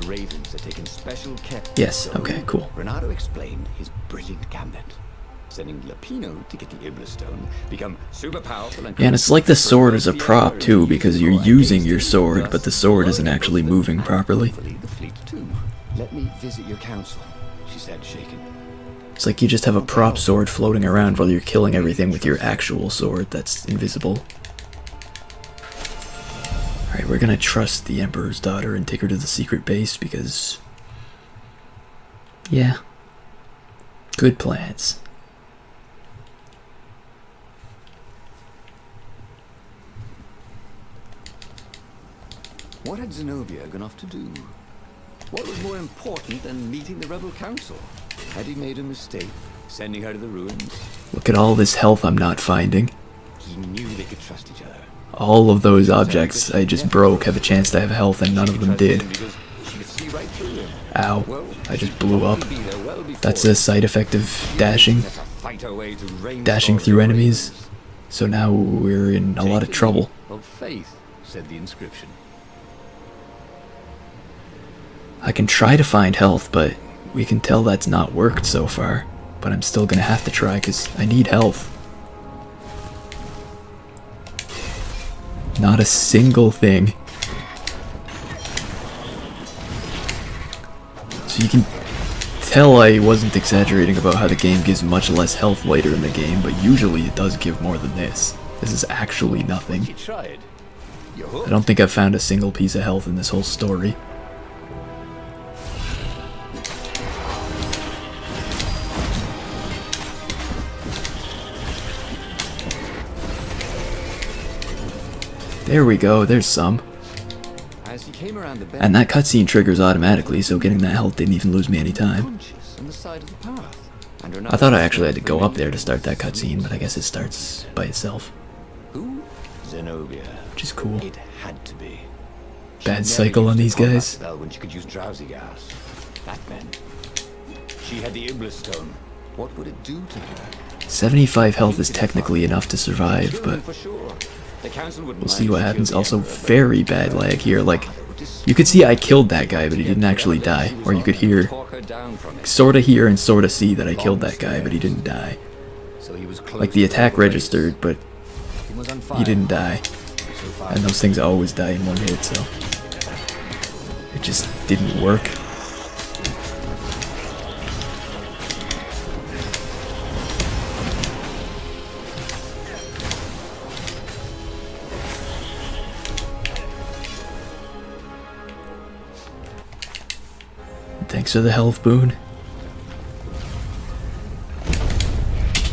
The Ravens had taken special care. Yes, okay, cool. Renato explained his brilliant gambit, sending Lapino to get the Iblastone, become super powerful and... Yeah, and it's like the sword is a prop too, because you're using your sword, but the sword isn't actually moving properly. The fleet too. Let me visit your council, she said, shaken. It's like you just have a prop sword floating around while you're killing everything with your actual sword that's invisible. Alright, we're gonna trust the Emperor's daughter and take her to the secret base because... yeah. Good plans. What had Zenobia gone off to do? What was more important than meeting the rebel council? Had he made a mistake, sending her to the ruins? Look at all this health I'm not finding. He knew they could trust each other. All of those objects I just broke have a chance to have health and none of them did. Ow, I just blew up. That's a side effect of dashing. Dashing through enemies. So now we're in a lot of trouble. Of faith, said the inscription. I can try to find health, but we can tell that's not worked so far. But I'm still gonna have to try because I need health. Not a single thing. So you can tell I wasn't exaggerating about how the game gives much less health later in the game, but usually it does give more than this. This is actually nothing. You tried. You're hooked. I don't think I've found a single piece of health in this whole story. There we go, there's some. As he came around the bend, And that cutscene triggers automatically, so getting that health didn't even lose me any time. conscious on the side of the path. And I thought I actually had to go up there to start that cutscene, but I guess it starts by itself, Who? Zenobia. which is cool. It had to be. She Bad never cycle used on a these combat guys. spell when she could use drowsy gas. That meant she had the Iblastone. What would it do to her? 75 health is technically enough to survive, but For sure. The council wouldn't we'll mind see if what she happens. killed the Also, Emperor, but very bad lag here. Like, you could see I killed that guy, but he didn't actually die. Or you could hear, talk her down from it. sorta hear and sorta see that I killed that guy, but he didn't die. So he was close Like, the to attack the race. registered, but He was on fire. he didn't die. So far. And those things always die in one hit, so it just didn't work. Thanks for the health boon.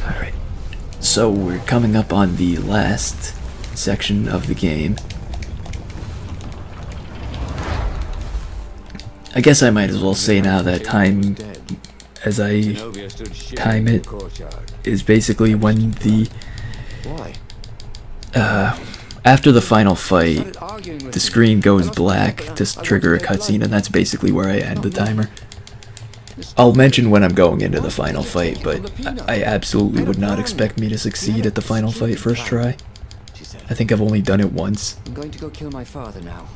Alright. So we're coming up on the last section of the game. I guess I might as well say now that time, as I Zenobia stood shivering time in it, the courtyard. is basically when the Why? after the final fight, Started arguing with the him. screen goes I lost black my to temper. I trigger a wanted to get cutscene, and that's basically where I end the timer. This I'll mention when I'm going into the final fight, but I absolutely would not expect me to succeed at the final fight first try. She said, I think I've only done it once. I'm going to go kill my father now.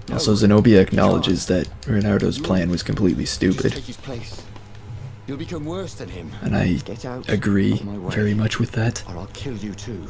No, Also, Zenobia acknowledges that Renardo's plan was completely just stupid, take his place. You'll become worse than him. and I Get out agree of my way, very much with that. or I'll kill you too.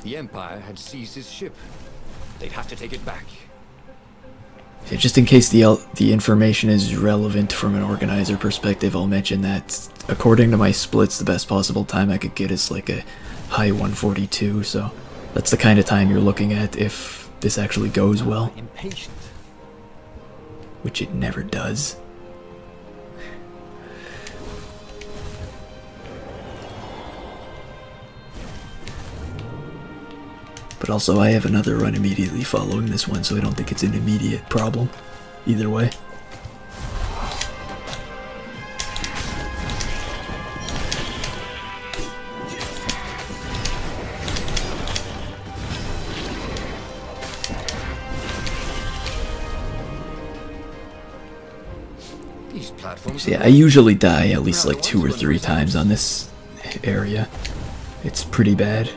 The Empire had seized his ship. They'd have to take it back. Yeah, just in case the information is relevant from an organizer perspective, I'll mention that according to my splits, the best possible time I could get is like a high 142, so that's the kind of time you're looking at if this actually goes well, Impatient. which it never does. But also, I have another run immediately following this one, so I don't think it's an immediate problem. Either way. platforms. So yeah, I usually die at least like 2 or 3 times on this area. It's pretty bad.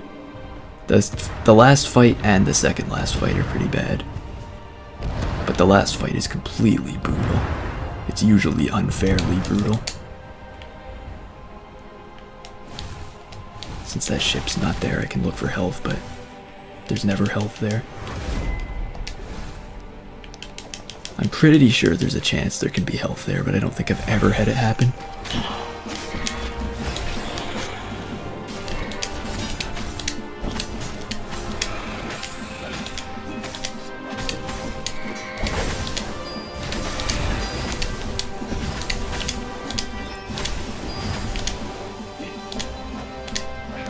The last fight and the second last fight are pretty bad. But the last fight is completely brutal. It's usually unfairly brutal. Since that ship's not there, I can look for health, but there's never health there. I'm pretty sure there's a chance there can be health there, but I don't think I've ever had it happen.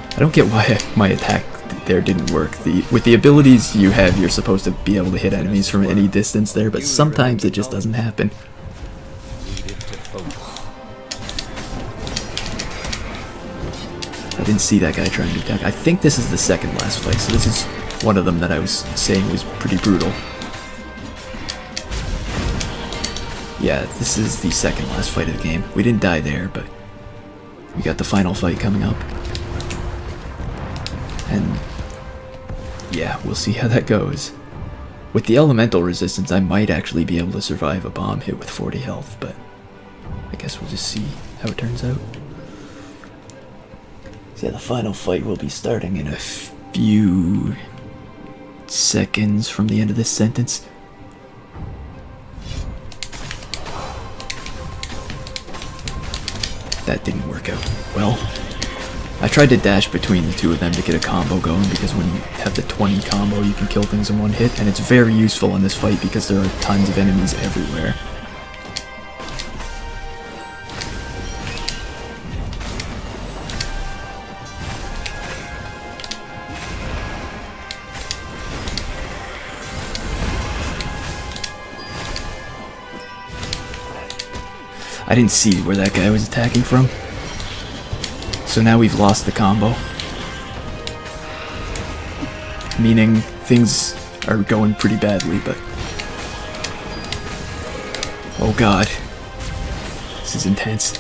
I don't get why my attack there didn't work. With the abilities you have, you're supposed to be able to hit enemies from any distance there, but sometimes it just doesn't happen. I didn't see that guy trying to attack. I think this is the second last fight, so this is one of them that I was saying was pretty brutal. Yeah, this is the second last fight of the game. We didn't die there, but we got the final fight coming up. And yeah, we'll see how that goes. With the elemental resistance, I might actually be able to survive a bomb hit with 40 health, but I guess we'll just see how it turns out. So yeah, the final fight will be starting in a few seconds from the end of this sentence. That didn't work out well. I tried to dash between the two of them to get a combo going, because when you have the 20 combo you can kill things in one hit, and it's very useful in this fight because there are tons of enemies everywhere. I didn't see where that guy was attacking from. So now we've lost the combo. Meaning things are going pretty badly, but... oh god. This is intense.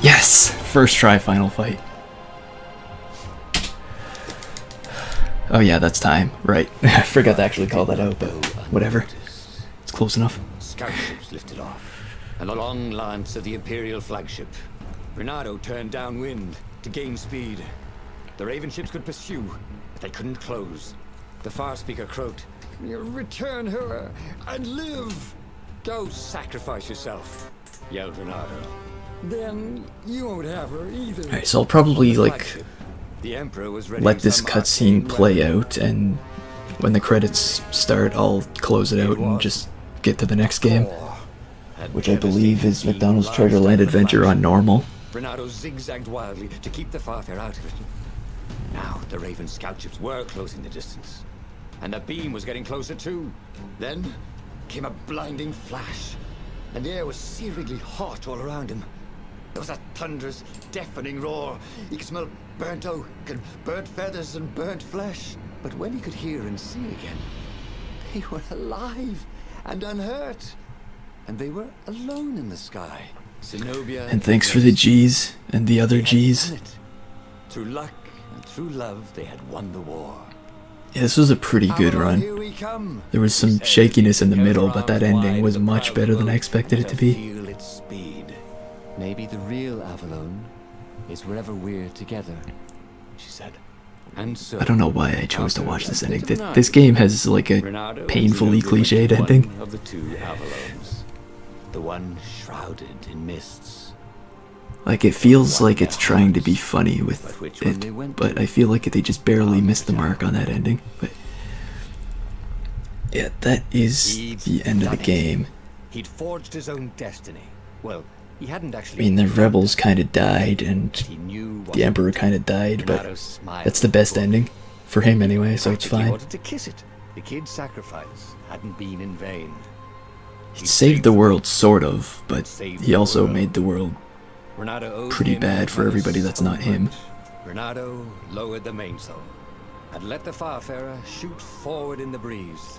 Yes! First try final fight. Oh yeah, that's time. Right. I forgot to actually call that out, but whatever. It's close enough. Scout ships lifted off, and a long lance of the Imperial flagship. Bernardo turned downwind to gain speed. The Raven ships could pursue, but they couldn't close. The Far Speaker croaked, "Return her and live!" "Go sacrifice yourself," yelled Bernardo. "Then you won't have her either." Alright, so I'll probably, like, the Emperor was ready let for this some cutscene arcane play weapon. out, and when the credits start, I'll close it out and just get to the next game, which I believe is McDonald's Treasure Land Adventure on normal. Bernardo zigzagged wildly to keep the Farfare out of it. Now the Raven scout ships were closing the distance, and the beam was getting closer too. Then came a blinding flash, and the air was searingly hot all around him. There was a thunderous, deafening roar. He could smell burnt oak and burnt feathers and burnt flesh. But when he could hear and see again, they were alive and unhurt. And they were alone in the sky. Zenobia... And thanks for the G's and the other they had G's. done it. Through luck and through love, they had won the war. Yeah, this was a pretty good "Avalon, run. here we come," There was he some said, shakiness in the keeping middle, her but that arms ending wide was of the much proud better than I boat. expected it Let to her be. feel its speed. "Maybe the real Avalon is wherever we're together," she said. And so, I don't know why I chose to after watch this a ending. bit of an This game has like a Bernardo painfully Zenobia went cliched to ending. one of the two Avalons, the one shrouded in mists. Like, it feels like it's trying to be funny with it, but I feel like they just barely missed the mark on that ending. But yeah, that is the end of the game. He'd forged his own destiny. Well, he hadn't I actually. mean, the rebels kind of died, and He knew what the he Emperor would do. kind of died, but Bernardo smiled that's the best at ending for him anyway, so it's He fine. wanted to kiss it. The kid's sacrifice hadn't been in vain. He saved the world, sort of, but he also made the world Bernardo owed pretty him bad for everybody that's not him. much. Bernardo lowered the mainsail and let the Farfarer shoot forward in the breeze.